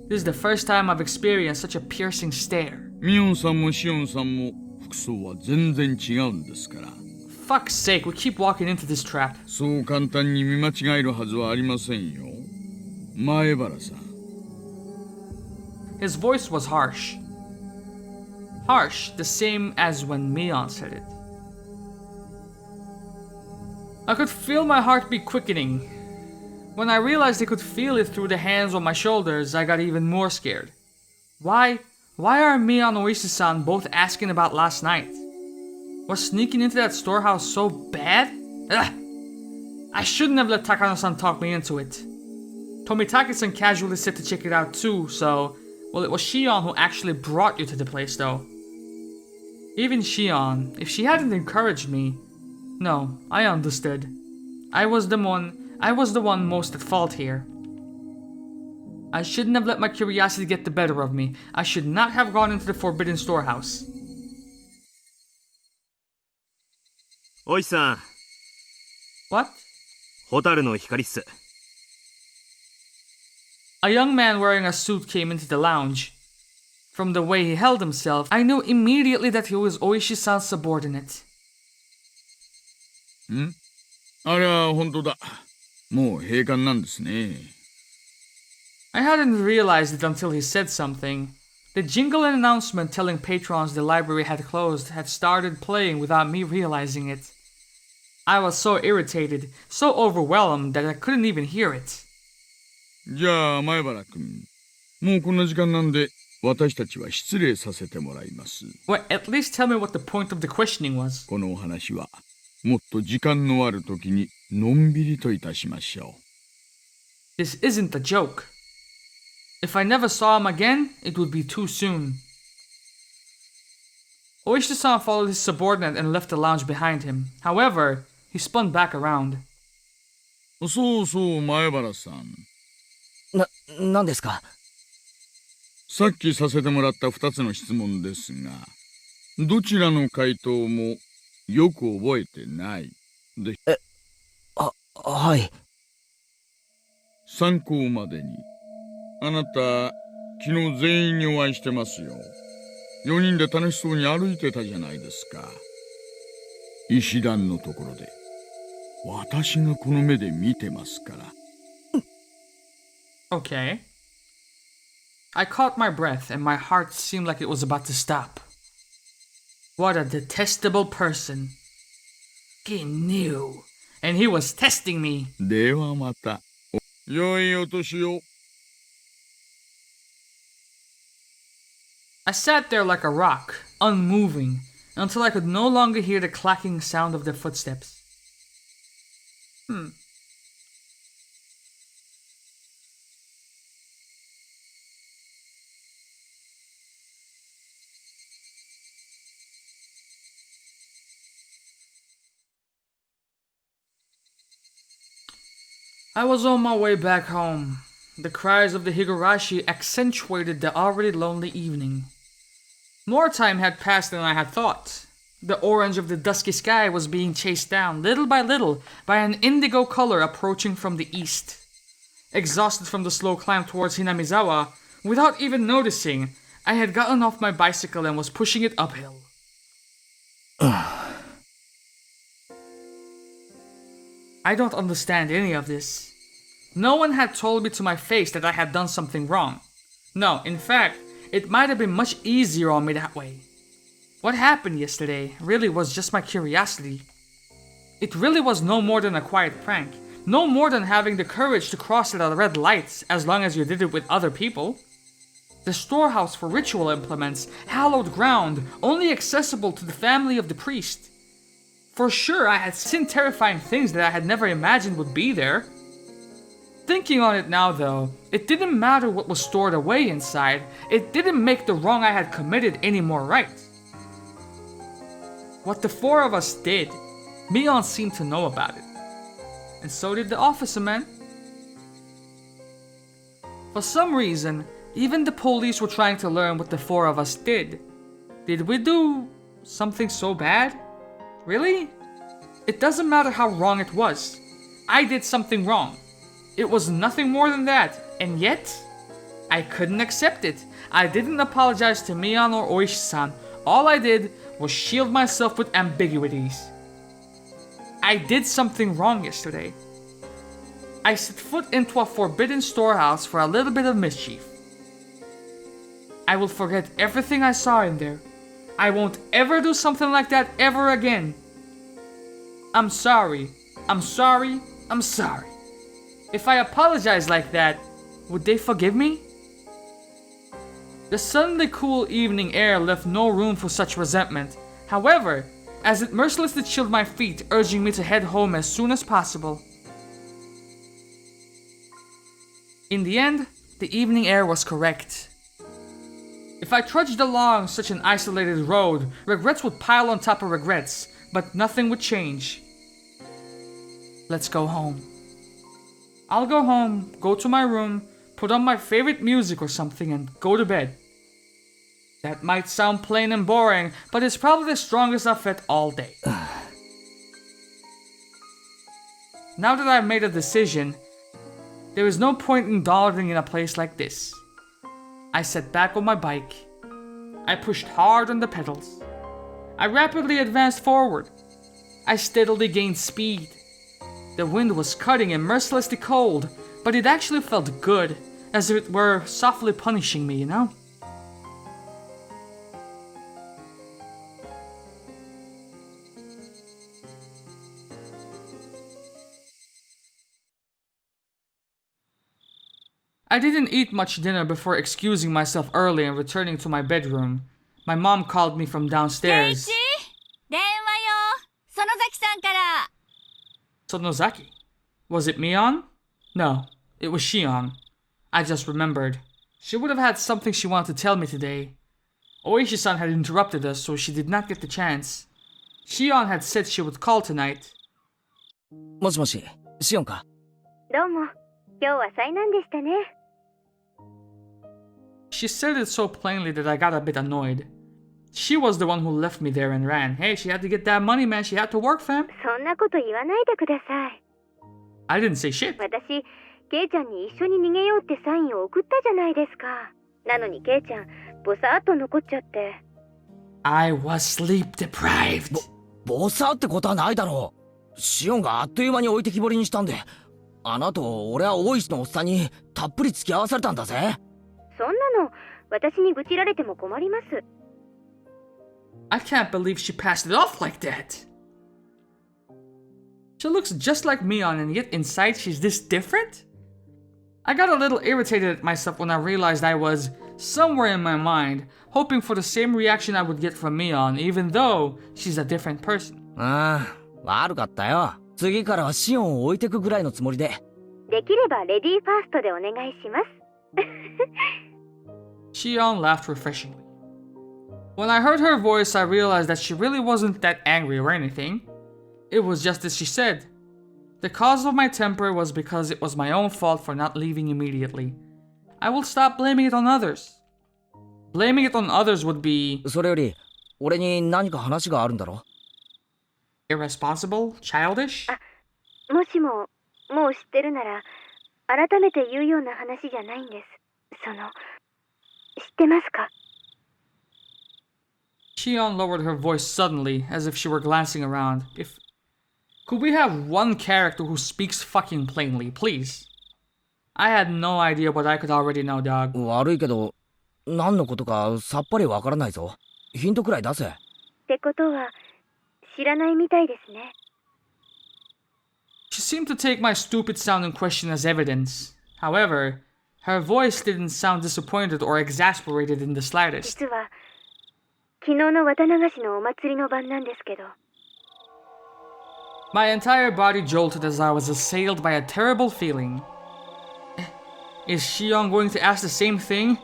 This is the first time I've experienced such a piercing stare. ミオンさんもシオンさんも服装は全然違うんですから。Fuck's sake, we keep walking into this trap. そう簡単に見間違えるはずはありませんよ。前原さん。His voice was harsh. Harsh, the same as when Mion said it. I could feel my heartbeat quickening. When I realized I could feel it through the hands on my shoulders, I got even more scared. Why are Mion and Oishi-san both asking about last night? Was sneaking into that storehouse so bad? Ugh! I shouldn't have let Takano-san talk me into it. Tomitake-san casually said to check it out too, so... Well, it was Shion who actually brought you to the place though. Even Shion, if she hadn't encouraged me... No, I understood. I was the one most at fault here. I shouldn't have let my curiosity get the better of me. I should not have gone into the forbidden storehouse. おいさん。What? ホタルの光っす。A young man wearing a suit came into the lounge. From the way he held himself, I knew immediately that he was Oishi-san's subordinate. あれは本当だ。もう閉館なんですね。I hadn't realized it until he said something. The jingle and announcement telling patrons the library had closed had started playing without me realizing it. I was so irritated, so overwhelmed that I couldn't even hear it. じゃあ前原君、もうこんな時間なんで私たちは失礼させてもらいます。Well, at least tell me what the point of the questioning was. このお話はもっと時間のある時にのんびりといたしましょう。This isn't a joke. If I never saw him again, it would be too soon. Oishi-san followed his subordinate and left the lounge behind him. However, he spun back around. そうそう、前原さん。何ですか？さっきさせてもらった2つの質問ですが、どちらの回答もよく覚えてないで。はい。参考までに。あなた、昨日全員にお会いしてますよ。4人で楽しそうに歩いてたじゃないですか。石段のところで。私がこの目で見てますから。Okay. I caught my breath and my heart seemed like it was about to stop. What a detestable person. He knew, and he was testing me. ではまた。良いお年を。I sat there like a rock, unmoving, until I could no longer hear the clacking sound of their footsteps. I was on my way back home. The cries of the Higurashi accentuated the already lonely evening. More time had passed than I had thought. The orange of the dusky sky was being chased down, little by little, by an indigo color approaching from the east. Exhausted from the slow climb towards Hinamizawa, without even noticing, I had gotten off my bicycle and was pushing it uphill. I don't understand any of this. No one had told me to my face that I had done something wrong. No, in fact, it might have been much easier on me that way. What happened yesterday really was just my curiosity. It really was no more than a quiet prank, no more than having the courage to cross at a red light as long as you did it with other people. The storehouse for ritual implements, hallowed ground, only accessible to the family of the priest. For sure, I had seen terrifying things that I had never imagined would be there. Thinking on it now, though, it didn't matter what was stored away inside. It didn't make the wrong I had committed any more right. What the four of us did, Mion seemed to know about it. And so did the officer man. For some reason, even the police were trying to learn what the four of us did. Did we do something so bad? Really? It doesn't matter how wrong it was. I did something wrong. It was nothing more than that, and yet, I couldn't accept it. I didn't apologize to Mion or Oishi-san. All I did was shield myself with ambiguities. I did something wrong yesterday. I set foot into a forbidden storehouse for a little bit of mischief. I will forget everything I saw in there. I won't ever do something like that ever again. I'm sorry. I'm sorry. I'm sorry. If I apologize like that, would they forgive me? The suddenly cool evening air left no room for such resentment. However, as it mercilessly chilled my feet, urging me to head home as soon as possible. In the end, the evening air was correct. If I trudged along such an isolated road, regrets would pile on top of regrets, but nothing would change. Let's go home. I'll go home, go to my room, put on my favorite music or something, and go to bed. That might sound plain and boring, but it's probably the strongest I've felt all day. Now that I've made a decision, there is no point in dawdling in a place like this. I sat back on my bike. I pushed hard on the pedals. I rapidly advanced forward. I steadily gained speed. The wind was cutting and mercilessly cold, but it actually felt good, as if it were softly punishing me, you know? I didn't eat much dinner before excusing myself early and returning to my bedroom. My mom called me from downstairs. 電話よ。園崎さんから。 Sonozaki? Was it Mion? No, it was Shion. I just remembered. She would have had something she wanted to tell me today. Oishi-san had interrupted us, so she did not get the chance. Shion had said she would call tonight. もしもし、シオンか。どうも。今日は災難でしたね。She said it so plainly that I got a bit annoyed. She was the one who left me there and ran. Hey, she had to get that money, man. She had to work, fam. そんなこと言わないでください。 I didn't say shit. 私、ケイちゃんに一緒に逃げようってサインを送ったじゃないですか。なのにケイちゃん、ぼさーっと残っちゃって。I was sleep deprived. ボサってことはないだろう。シオンがあっという間に置いてきぼりにしたんで。あの後、俺は大石のおっさんにたっぷり付き合わされたんだぜ。そんなの、私に愚痴られても困ります。I can't believe she passed it off like that. She looks just like Mion, and yet inside she's this different? I got a little irritated at myself when I realized I was somewhere in my mind, hoping for the same reaction I would get from Mion, even though she's a different person. ああ、悪かったよ。次からはシオンを置いてくぐらいのつもりで。できればレディーファーストでお願いします。Shion laughed refreshingly. When I heard her voice, I realized that she really wasn't that angry or anything. It was just as she said. The cause of my temper was because it was my own fault for not leaving immediately. I will stop blaming it on others. Blaming it on others would be それより、俺に何か話があるんだろ irresponsible, childish. もしも、もう知ってるなら、改めて言うような話じゃないんです。知ってますか Shion lowered her voice suddenly, as if she were glancing around. Could we have one character who speaks fucking plainly, please? I had no idea what I could already know, dog. 悪いけど、何のことかさっぱりわからないぞ。ヒントくらい出せ。ってことは、知らないみたいですね。She seemed to take my stupid sounding question as evidence. However, her voice didn't sound disappointed or exasperated in the slightest. 実は、昨日の綿流しのお祭りの晩なんですけど。My entire body jolted as I was assailed by a terrible feeling. Is Shion going to ask the same thing?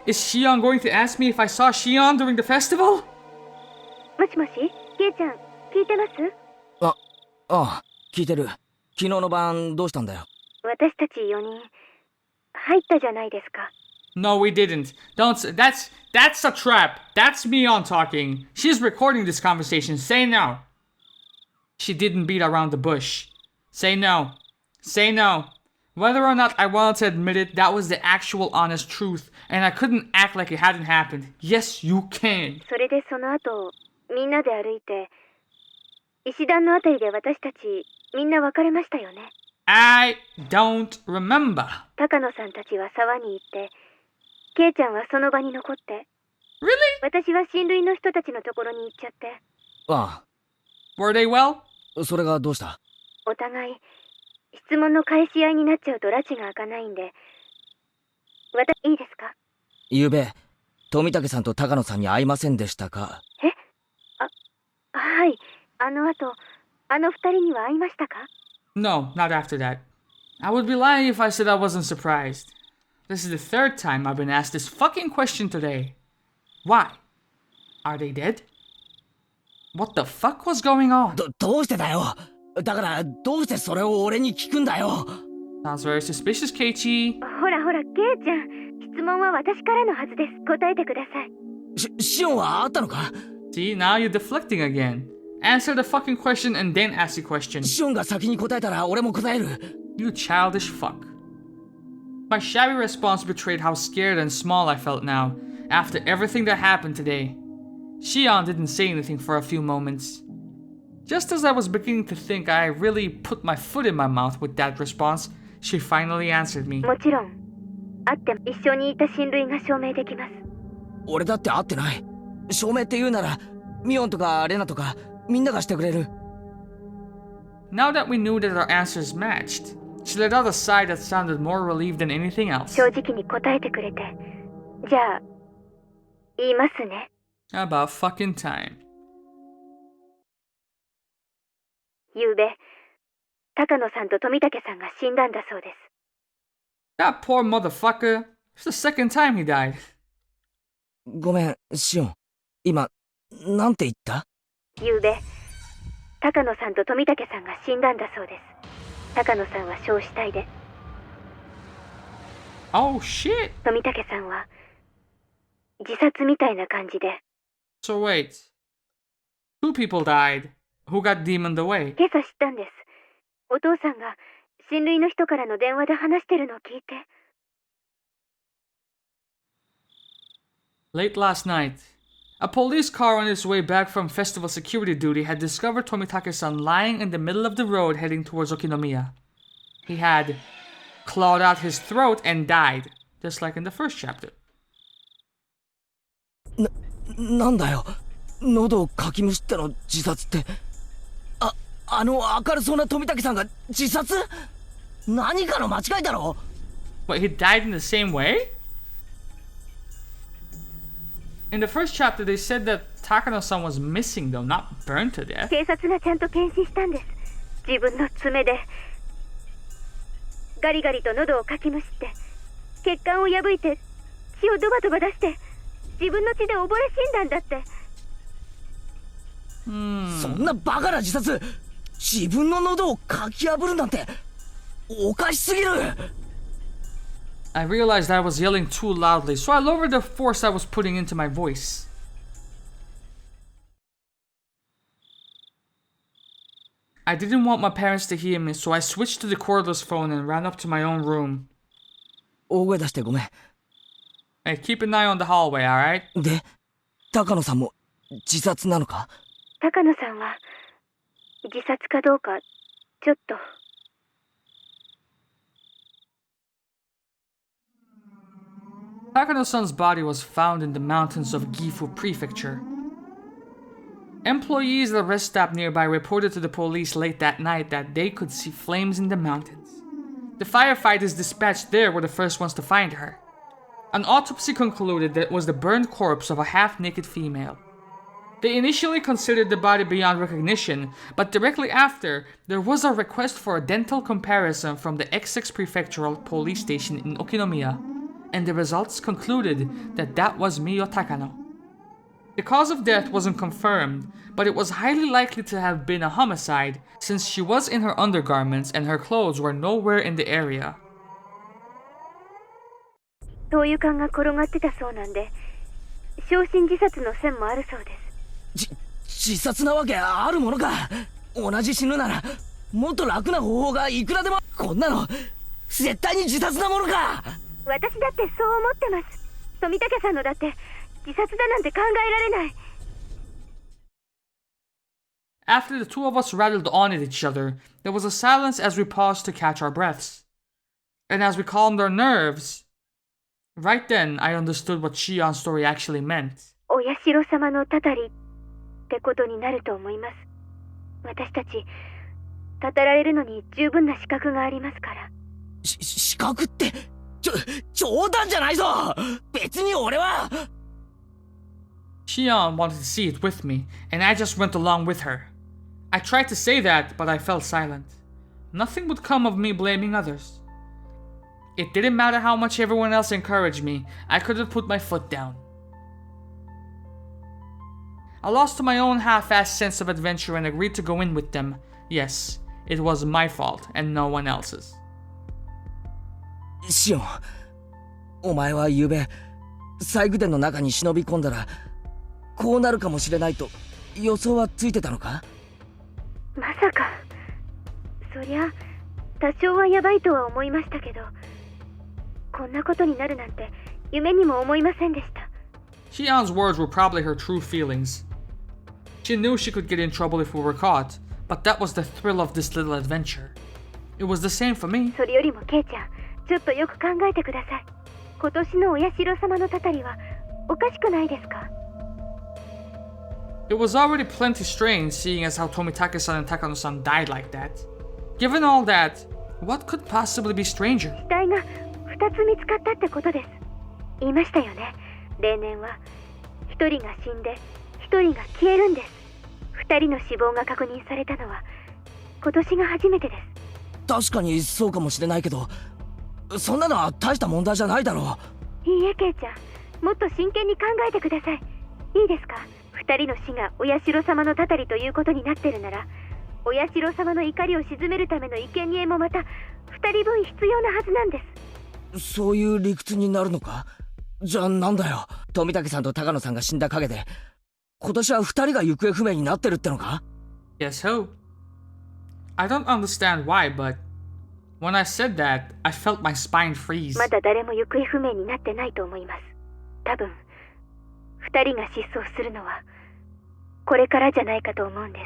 Is Shion going to ask me if I saw Shion during the festival? もしもし、ケイちゃん、聞いてます？ああ、聞いてる。昨日の晩どうしたんだよ。私たち4人、入ったじゃないですか。No, we didn't. That's a trap. That's Mion talking. She's recording this conversation. Say no. She didn't beat around the bush. Say no. Say no. Whether or not I wanted to admit it, that was the actual honest truth, and I couldn't act like it hadn't happened. Yes, you can. それでその後、みんなで歩いて、石段のあたりで私たちみんな別れましたよね。I don't remember. 高野さんたちは沢に行って、ケイちゃんはその場に残って。Really? 私は親類の人たちのところに行っちゃって。ああ。Were they well? それがどうした？お互い、質問の返し合いになっちゃうと拉致が開かないんで。いいですか？ゆうべ、富武さんと高野さんに会いませんでしたか？はい。あの後、あの二人には会いましたか？ No, not after that. I would be lying if I said I wasn't surprised. This is the third time I've been asked this fucking question today. Why? Are they dead? What the fuck was going on? どうしてだよ。だからどうしてそれを俺に聞くんだよ。Sounds very suspicious, Keiichi. ほらほら、ケイちゃん。質問は私からのはずです。答えてください。シオンはあったのか？ See, now you're deflecting again. Answer the fucking question and then ask the question. シオンが先に答えたら俺も答える。You childish fuck. My shabby response betrayed how scared and small I felt now, after everything that happened today. Shion didn't say anything for a few moments. Just as I was beginning to think I really put my foot in my mouth with that response, she finally answered me. もちろん、会って一緒にいた親類が証明できます。俺だって会ってない。証明って言うなら、ミオンとかレナとかみんながしてくれる。Now that we knew that our answers matched, she let out a sigh that sounded more relieved than anything else. 正直に答えてくれて。じゃあ、言いますね。About fucking time. ゆうべ、高野さんと富武さんが死んだんだそうです。That poor motherfucker. It's the second time he died. ごめん、シオン。今、なんて言った？ゆうべ、高野さんと富武さんが死んだんだそうです。高野さんは焼死体で。Oh shit. 富武さんは自殺みたいな感じで。So wait. Two people died. Who got demoned away? 今朝知ったんです。お父さんが親類の人からの電話で話してるのを聞いて。Late last night, a police car on its way back from festival security duty had discovered Tomitake-san lying in the middle of the road heading towards Okinomiya. He had clawed out his throat and died, just like in the first chapter. なんだよ。喉をかきむしっての自殺って。あの明るそうな富武さんが自殺？何かの間違いだろ？ But he died in the same way? In the first chapter, they said that Takano-san was missing though, not burned to death. 警察がちゃんと検視したんです。自分の爪でガリガリと喉をかきむしって血管を破いて血をドバドバ出して自分の血で溺れ死んだんだって。そんなバカな自殺、自分の喉をかき破るなんておかしすぎる。I realized I was yelling too loudly, so I lowered the force I was putting into my voice. I didn't want my parents to hear me, so I switched to the cordless phone and ran up to my own room. 大声出してごめん。Hey, keep an eye on the hallway, alright? で、高野さんも自殺なのか？高野さんは自殺かどうかちょっと。Takano-san's body was found in the mountains of Gifu Prefecture. Employees at the rest stop nearby reported to the police late that night that they could see flames in the mountains. The firefighters dispatched there were the first ones to find her. An autopsy concluded that it was the burned corpse of a half-naked female. They initially considered the body beyond recognition, but directly after, there was a request for a dental comparison from the Essex Prefectural Police Station in Okinomiya, and the results concluded that that was Miyo Takano. The cause of death wasn't confirmed, but it was highly likely to have been a homicide since she was in her undergarments and her clothes were nowhere in the area. 灯油管が転がってたそうなんで、焼身自殺の線もあるそうです。自殺なわけあるものか。同じ死ぬならもっと楽な方法がいくらでも。こんなの絶対に自殺なものか。私だってそう思ってます。富武さんのだって自殺だなんて考えられない。After the two of us rattled on at each other, there was a silence as we paused to catch our breaths. And as we calmed our nerves, right then I understood what Shion's story actually meant. お社様のたたりってことになると思います。私たち、たたられるのに十分な資格がありますから。資格って、冗談じゃないぞ。別に俺は。Shion wanted to see it with me, and I just went along with her. I tried to say that, but I fell silent. Nothing would come of me blaming others. It didn't matter how much everyone else encouraged me, I couldn't put my foot down. I lost my own half-assed sense of adventure and agreed to go in with them. Yes, it was my fault and no one else's. シオン、お前は昨べ細工殿の中に忍び込んだらこうなるかもしれないと予想はついてたのか？まさか。そりゃ多少はヤバいとは思いましたけど、こんなことになるなんて夢にも思いませんでした。 Shion's words were probably her true feelings. She knew she could get in trouble if we were caught, but that was the thrill of this little adventure. It was the same for me. それよりもケイちゃん、ちょっとよく考えてください。今年のお社様のたたりはおかしくないですか？ It was already plenty strange seeing as how Tomitake-san and Takano-san died like that. Given all that, what could possibly be stranger? 死体が2つ見つかったってことです。言いましたよね。例年は1人が死んで1人が消えるんです。2人の死亡が確認されたのは今年が初めてです。確かにそうかもしれないけど、そんなのは大した問題じゃないだろう。いいえ、ケイちゃん、もっと真剣に考えてください。いいですか？2人の死がお社様のたたりということになってるなら、お社様の怒りを鎮めるための生贄もまた2人分必要なはずなんです。そういう理屈になるのか？じゃあなんだよ。富武さんと高野さんが死んだ陰で今年は2人が行方不明になってるってのか？ Guess who? I don't understand why, but when I said that, I felt my spine freeze. まだ誰も行方不明になってないと思います。多分2人が失踪するのはこれからじゃないかと思うんで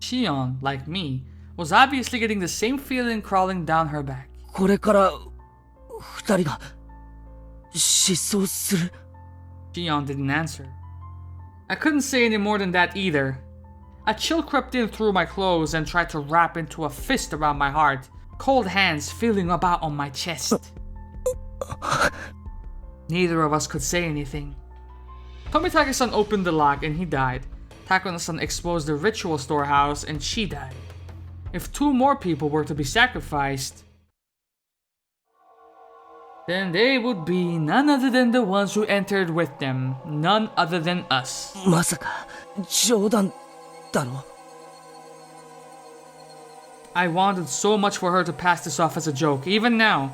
す。Shion, like me, was obviously getting the same feeling crawling down her back. これから2人が失踪する？ Shion didn't answer. I couldn't say any more than that either. A chill crept in through my clothes and tried to wrap into a fist around my heart, cold hands feeling about on my chest. Neither of us could say anything. Tomitake-san opened the lock and he died. Takuna-san exposed the ritual storehouse and she died. If 2 more people were to be sacrificed, then they would be none other than the ones who entered with them, none other than us. まさか冗談だろ。 I wanted so much for her to pass this off as a joke, even now.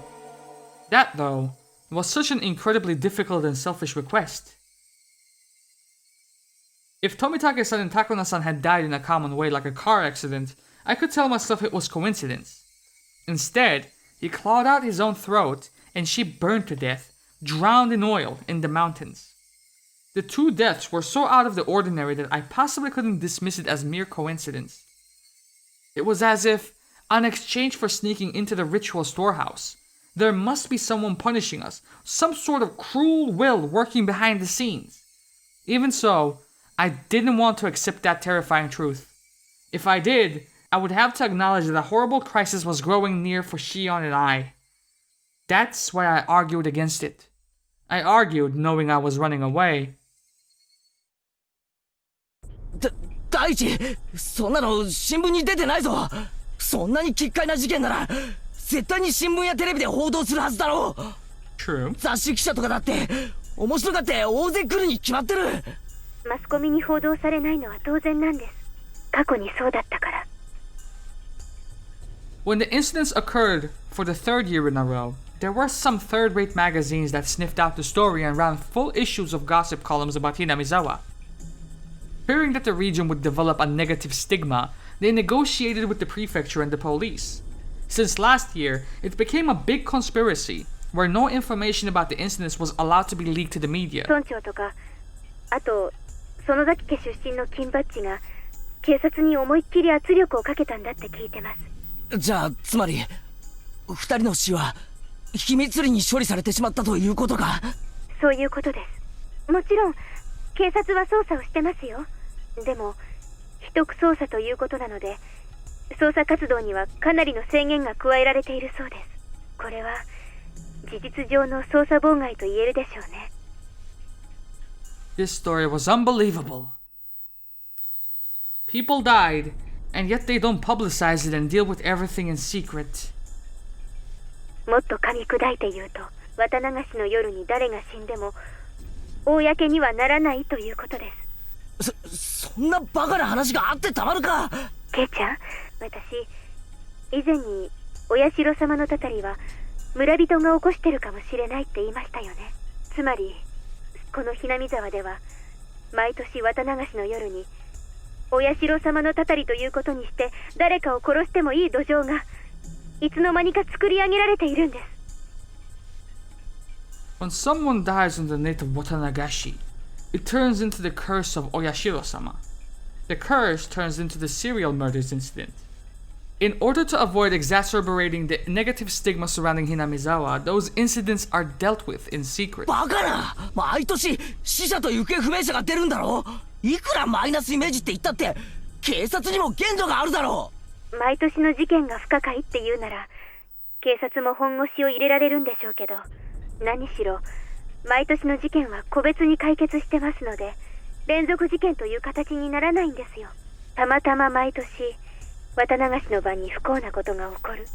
That, though, was such an incredibly difficult and selfish request. If Tomitake-san and Takuna-san had died in a common way like a car accident, I could tell myself it was coincidence. Instead, he clawed out his own throat and she burned to death, drowned in oil in the mountains. The 2 deaths were so out of the ordinary that I possibly couldn't dismiss it as mere coincidence. It was as if, on exchange for sneaking into the ritual storehouse, there must be someone punishing us, some sort of cruel will working behind the scenes. Even so, I didn't want to accept that terrifying truth. If I did, I would have to acknowledge that a horrible crisis was growing near for Shion and I. That's why I argued against it. I argued knowing I was running away. 大地、そんなの新聞に出てないぞ。そんなに奇怪な事件なら絶対に新聞やテレビで報道するはずだろう。 True. 雑誌記者とかだって面白がって大勢来るに決まってる。マスコミに報道されないのは当然なんです。過去にそうだったから。 When the incidents occurred for the 3rd year in a row, there were some third-rate magazines that sniffed out the story and ran full issues of gossip columns about Hinamizawa. Fearing that the region would develop a negative stigma, they negotiated with the prefecture and the police. Since last year, it became a big conspiracy, where no information about the incidents was allowed to be leaked to the media. 村長とか、あと園崎家出身の金バッジが警察に思いっきり圧力をかけたんだって聞いてます。じゃあつまり2人の死は秘密裏に処理されてしまったということか。そういうことです。もちろん警察は捜査をしてますよ。でも秘匿捜査ということなので、捜査活動にはかなりの制限が加えられているそうです。これは事実上の捜査妨害と言えるでしょうね。This story was unbelievable. People died, and yet they don't publicize it and deal with everything in secret. もっと噛み砕いて言うと、綿流しの夜に誰が死んでも公にはならないということです。そんなバカな話があってたまるか。ケイちゃん、私以前にお社様のたたりは村人が起こしてるかもしれないって言いましたよね。つまりこのひなみ沢では毎年綿流しの夜にお社様のたたりということにして誰かを殺してもいい土壌がいつの間にか作り上げられているんです。 When someone dies in the native Watanagashi, it turns into the curse of Oyashiro-sama. The curse turns into the serial murders incident. In order to avoid exacerbating the negative stigma surrounding Hinamizawa, those incidents are dealt with in secret. バカな！毎年死者と行方不明者が出るんだろう。いくらマイナスイメージって言ったって警察にも限度があるだろう。毎年の事件が不可解って言うなら警察も本腰を入れられるんでしょうけど、何しろ毎年の事件は個別に解決してますので連続事件という形にならないんですよ。たまたま毎年綿流しの晩に不幸なことが起こる、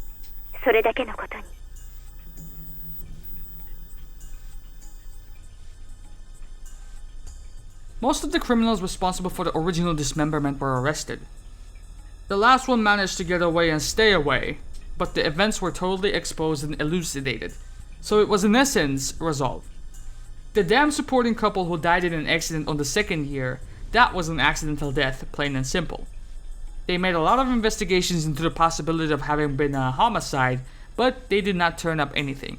それだけのことに。 Most of the criminals responsible for the original dismemberment were arrested. The last one managed to get away and stay away, but the events were totally exposed and elucidated, so it was in essence resolved. The dam supporting couple who died in an accident on the 2nd year, that was an accidental death, plain and simple. They made a lot of investigations into the possibility of having been a homicide, but they did not turn up anything.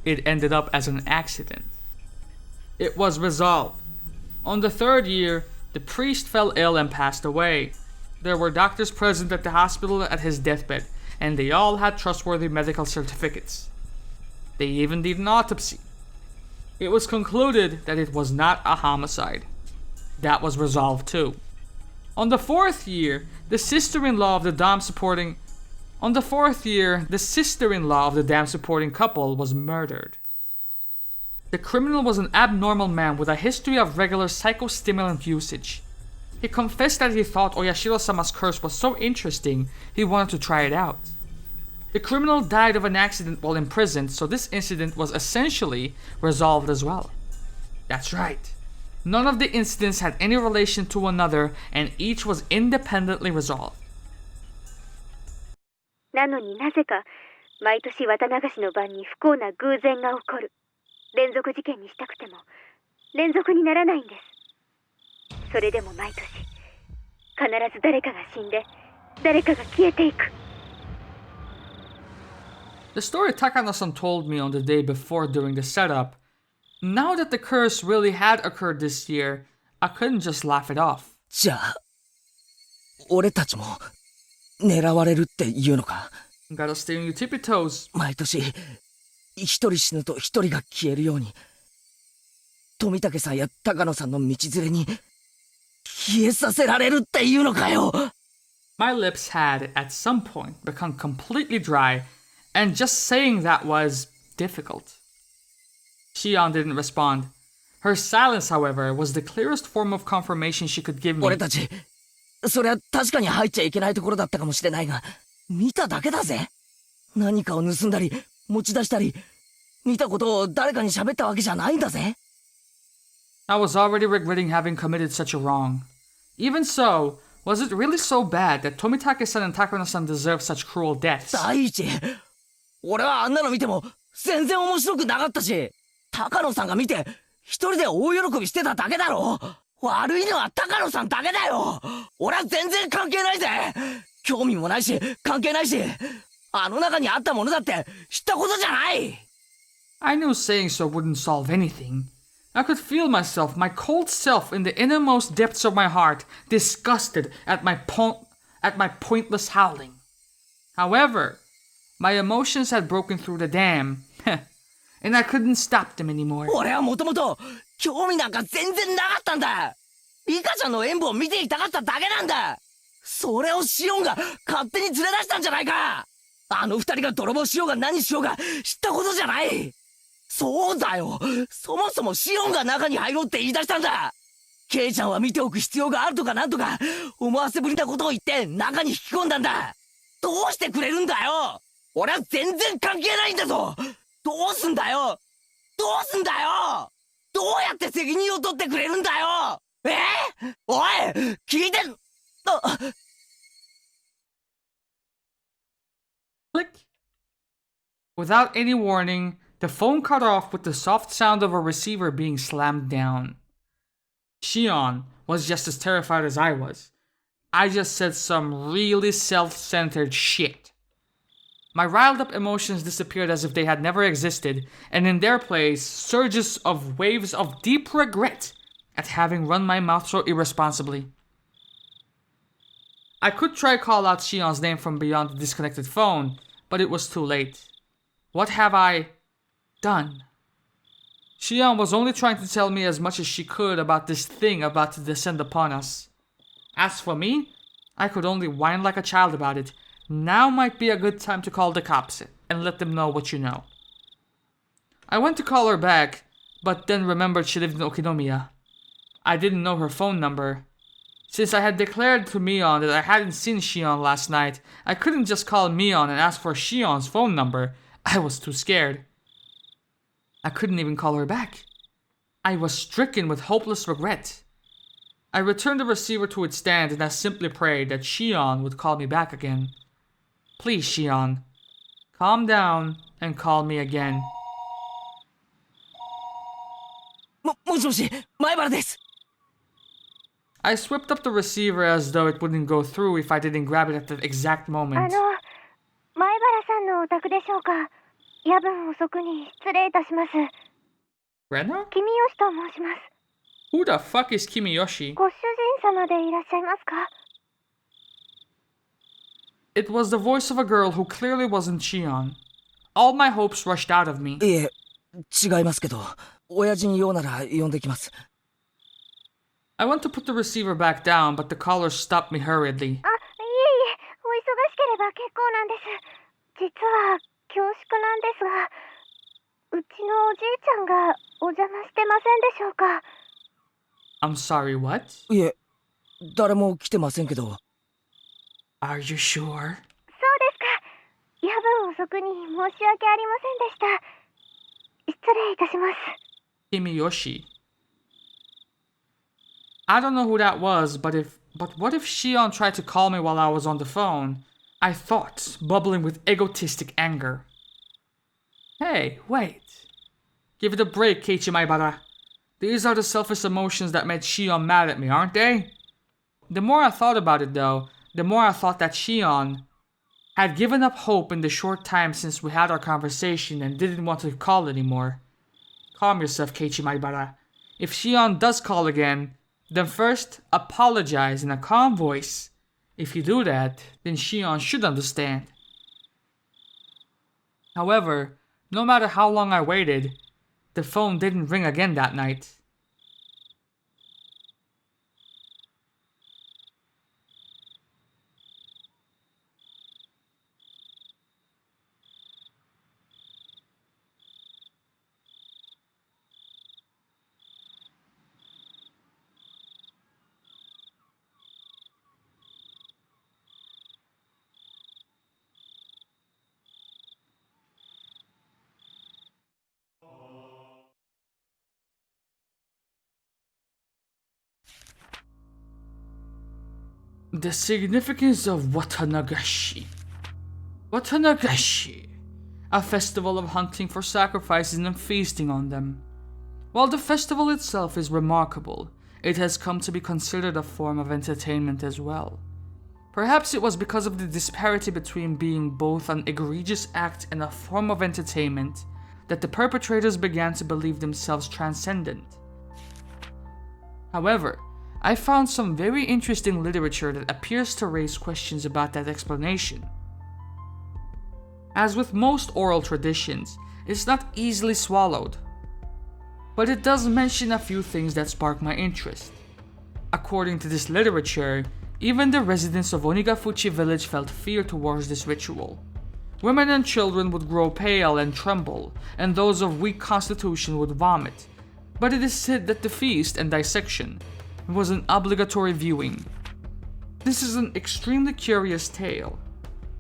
It ended up as an accident. It was resolved. On the 3rd year, the priest fell ill and passed away. There were doctors present at the hospital at his deathbed, and they all had trustworthy medical certificates. They even did an autopsy. It was concluded that it was not a homicide. That was resolved too. On the 4th year, the sister-in-law of the dam supporting couple was murdered. The criminal was an abnormal man with a history of regular psychostimulant usage. He confessed that he thought Oyashiro-sama's curse was so interesting he wanted to try it out. The criminal died of an accident while imprisoned, so this incident was essentially resolved as well. That's right. None of the incidents had any relation to another, and each was independently resolved. なのになぜか毎年綿流しの晩に不幸な偶然が起こる。連続事件にしたくても連続にならないんです。それでも毎年必ず誰かが死んで誰かが消えていく。The story Takano-san told me on the day before during the setup, now that the curse really had occurred this year, I couldn't just laugh it off. じゃあ、俺たちも狙われるって言うのか？ Gotta stay on your tippy toes. 毎年、一人死ぬと一人が消えるように、富武さんや高野さんの道連れに消えさせられるって言うのかよ。 My lips had, at some point, become completely dry, and just saying that was difficult. Shion didn't respond. Her silence, however, was the clearest form of confirmation she could give me. 俺たち、そりゃ確かに入っちゃいけないところだったかもしれないが、見ただけだぜ。何かを盗んだり、持ち出したり、見たことを誰かに喋ったわけじゃないんだぜ。I was already regretting having committed such a wrong. Even so, was it really so bad that Tomitake-san and Takano-san deserved such cruel deaths? 第一、俺はあんなの見ても全然面白くなかったし、高野さんが見て一人で大喜びしてただけだろ。悪いのは高野さんだけだよ。俺は全然関係ないぜ。興味もないし関係ないし、あの中にあったものだって知ったことじゃない。 I knew saying so wouldn't solve anything. I could feel myself, my cold self in the innermost depths of my heart, disgusted at my pointless howling. However, my emotions had broken through the dam, and I couldn't stop them anymore. 俺はもともと興味なんか全然なかったんだ。リカちゃんの演舞を見ていたかっただけなんだ。それをシオンが勝手に連れ出したんじゃないか。あの二人が泥棒しようが何しようが知ったことじゃない。そうだよ。そもそもシオンが中に入ろうって言い出したんだ。ケイちゃんは見ておく必要があるとかなんとか思わせぶりなことを言って中に引き込んだんだ。どうしてくれるんだよ。俺は全然関係ないんだぞ。どうすんだよ。どうすんだよ。どうやって責任を取ってくれるんだよ。おい、聞いてん。Click. Without any warning, the phone cut off with the soft sound of a receiver being slammed down. Shion was just as terrified as I was. I just said some really self-centered shit. My riled up emotions disappeared as if they had never existed, and in their place, surges of waves of deep regret at having run my mouth so irresponsibly. I could try call out Shion's name from beyond the disconnected phone, but it was too late. What have I done? Shion was only trying to tell me as much as she could about this thing about to descend upon us. As for me, I could only whine like a child about it. Now might be a good time to call the cops and let them know what you know. I went to call her back, but then remembered she lived in Okinomiya. I didn't know her phone number. Since I had declared to Mion that I hadn't seen Shion last night, I couldn't just call Mion and ask for Shion's phone number. I was too scared. I couldn't even call her back. I was stricken with hopeless regret. I returned the receiver to its stand and I simply prayed that Shion would call me back again. Please, Shion, calm down and call me again. もしもし、前原です。I swept up the receiver as though it wouldn't go through if I didn't grab it at the exact moment. 前原さんのお宅でしょうか。夜分遅くに失礼いたします。Rena? 君吉と申します。 Who the fuck is Kimiyoshi? ご主人様でいらっしゃいますか。 It was the voice of a girl who clearly wasn't Shion. All my hopes rushed out of me. いえ、違いますけど、親父に用なら呼んできます。I went to put the receiver back down, but the caller stopped me hurriedly. お忙しければ結構なんです。実は恐縮なんですが。うちのおじいちゃんがお邪魔してませんでしょうか？ I'm sorry, what? いえ、誰も来てませんけど。Are you sure? そうですか。夜分遅くに申し訳ありませんでした。失礼いたします。 Kimiyoshi. I don't know who that was, but what if Shion tried to call me while I was on the phone? I thought, bubbling with egotistic anger. Hey, wait. Give it a break, Keiichi Maibara. These are the selfish emotions that made Shion mad at me, aren't they? The more I thought about it though, the more I thought that Shion had given up hope in the short time since we had our conversation and didn't want to call anymore. Calm yourself, Keiichi Maibara. If Shion does call again, then first apologize in a calm voice. If you do that, then Shion should understand. However, no matter how long I waited, the phone didn't ring again that night. The significance of Watanagashi. Watanagashi, a festival of hunting for sacrifices and feasting on them. While the festival itself is remarkable, it has come to be considered a form of entertainment as well. Perhaps it was because of the disparity between being both an egregious act and a form of entertainment that the perpetrators began to believe themselves transcendent. However, I found some very interesting literature that appears to raise questions about that explanation. As with most oral traditions, it's not easily swallowed, but it does mention a few things that spark my interest. According to this literature, even the residents of Onigafuchi village felt fear towards this ritual. Women and children would grow pale and tremble, and those of weak constitution would vomit, but it is said that the feast and dissection was an obligatory viewing. This is an extremely curious tale.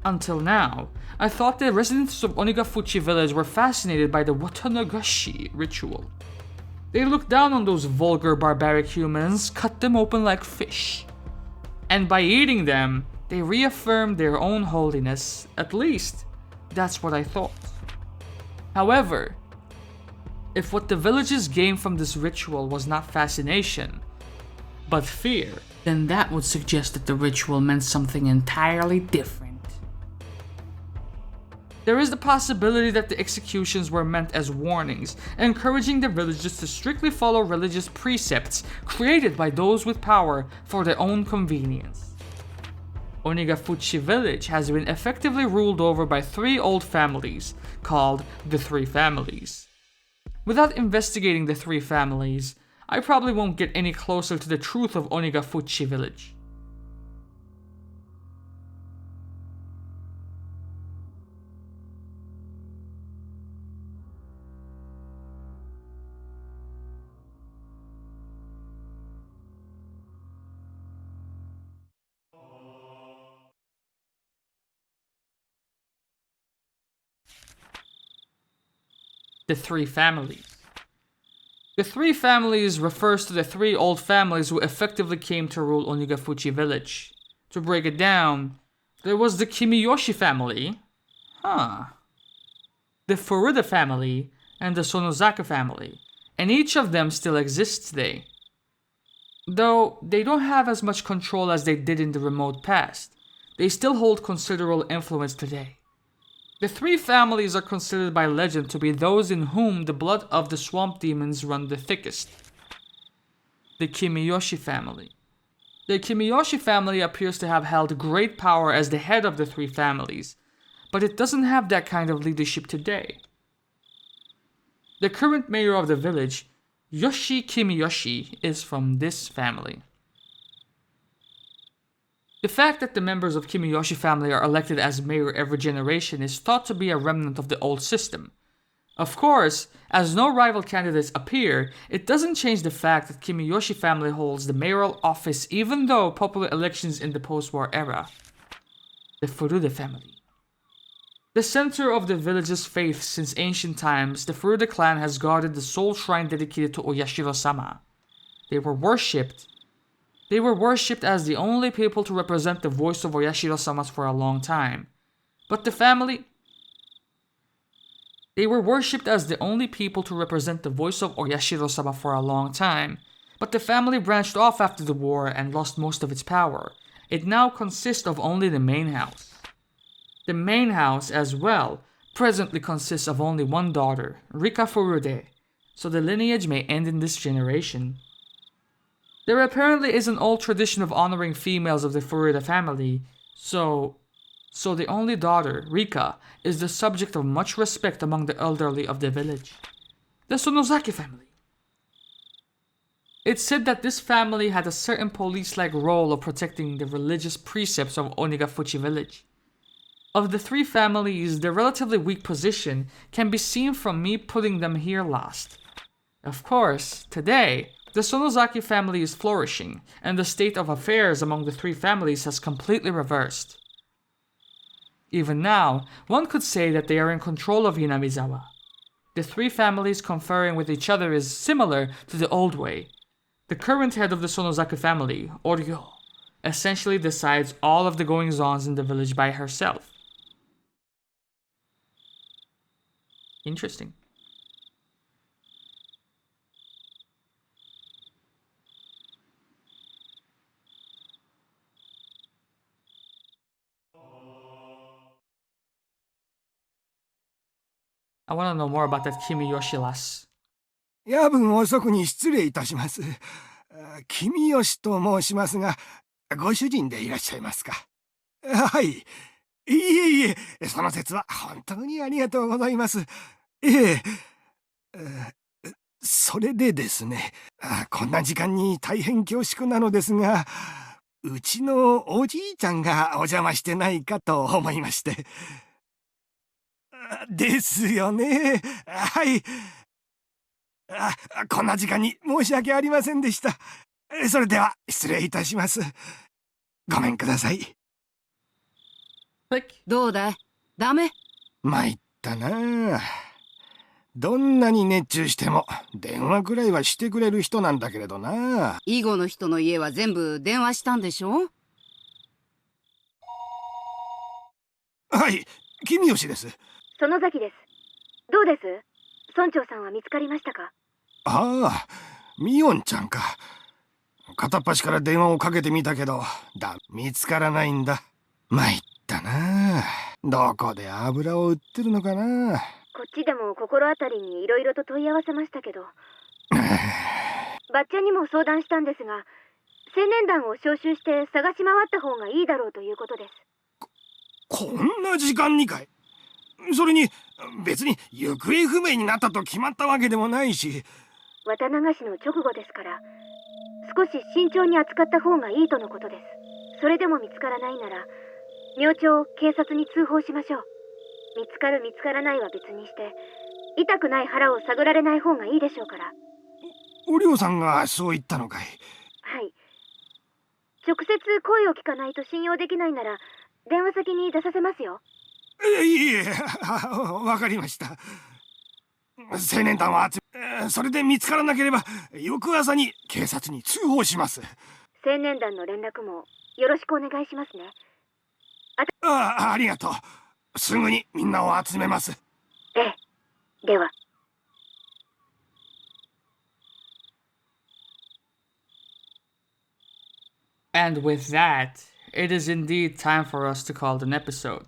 Until now, I thought the residents of Onigafuchi village were fascinated by the Watanagashi ritual. They looked down on those vulgar barbaric humans, cut them open like fish. And by eating them, they reaffirmed their own holiness. At least, that's what I thought. However, if what the villagers gained from this ritual was not fascination, but fear, then that would suggest that the ritual meant something entirely different. There is the possibility that the executions were meant as warnings, encouraging the villagers to strictly follow religious precepts created by those with power for their own convenience. Onigafuchi village has been effectively ruled over by 3 old families, called the Three Families. Without investigating the 3 families, I probably won't get any closer to the truth of Onigafuchi village. The Three Families. The Three Families refers to the 3 old families who effectively came to rule Onigafuchi village. To break it down, there was the Kimiyoshi family, the Furuta family, and the Sonozaka family, and each of them still exists today. Though they don't have as much control as they did in the remote past, they still hold considerable influence today. The 3 families are considered by legend to be those in whom the blood of the swamp demons run the thickest. The Kimiyoshi family. The Kimiyoshi family appears to have held great power as the head of the 3 families, but it doesn't have that kind of leadership today. The current mayor of the village, Yoshi Kimiyoshi, is from this family. The fact that the members of Kimiyoshi family are elected as mayor every generation is thought to be a remnant of the old system. Of course, as no rival candidates appear, it doesn't change the fact that Kimiyoshi family holds the mayoral office even though popular elections in the post-war era. The Furude family. The center of the village's faith since ancient times, the Furude clan has guarded the sole shrine dedicated to Oyashiro-sama. They were worshipped as the only people to represent the voice of Oyashiro-sama for a long time. But the family... They were worshipped as the only people to represent the voice of Oyashiro-sama for a long time. But the family branched off after the war and lost most of its power. It now consists of only the main house. The main house, as well, presently consists of only one daughter, Rika Furude, so the lineage may end in this generation. There apparently is an old tradition of honoring females of the Furude family, so the only daughter, Rika, is the subject of much respect among the elderly of the village. The Sonozaki family. It's said that this family had a certain police-like role of protecting the religious precepts of Onigafuchi village. Of the three families, their relatively weak position can be seen from me putting them here last. Of course, today, the Sonozaki family is flourishing, and the state of affairs among the three families has completely reversed. Even now, one could say that they are in control of Hinamizawa. The three families conferring with each other is similar to the old way. The current head of the Sonozaki family, Oryo, essentially decides all of the goings-ons in the village by herself. Interesting. I want to know more about that Kimiyoshi lass. 夜分遅くに失礼いたします。君吉と申しますが、ご主人でいらっしゃいますか。はい。いえいえ、その説は本当にありがとうございます。それでですね、こんな時間に大変恐縮なのですが、うちのおじいちゃんがお邪魔してないかと思いまして。ですよね。はい。こんな時間に申し訳ありませんでした。それでは失礼いたします。ごめんください。どうだい？ダメ？参ったな。どんなに熱中しても電話くらいはしてくれる人なんだけれどな。囲碁の人の家は全部電話したんでしょ？はい、君吉です。園崎です。どうです？村長さんは見つかりましたか？ああ、ミオンちゃんか。片っ端から電話をかけてみたけど、見つからないんだ。参ったな。どこで油を売ってるのかな。こっちでも心当たりにいろいろと問い合わせましたけど。ばっちゃんにも相談したんですが、青年団を招集して探し回った方がいいだろうということです。こんな時間にかい。それに別に行方不明になったと決まったわけでもないし。綿流しの直後ですから、少し慎重に扱った方がいいとのことです。それでも見つからないなら、明朝警察に通報しましょう。見つかる見つからないは別にして、痛くない腹を探られない方がいいでしょうから。おりょうさんがそう言ったのかい。はい。直接声を聞かないと信用できないなら、電話先に出させますよ。いえ、わかりました。青年団はそれで見つからなければ翌朝に警察に通報します。青年団の連絡もよろしくお願いしますね。ありがとう。すぐにみんなを集めます。ええ。では。And with that, it is indeed time for us to call it an episode.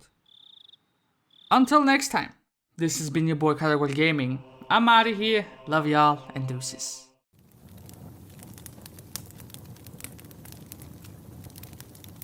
Until next time, this has been your boy Colorwell Gaming. I'm out of here. Love y'all and deuces.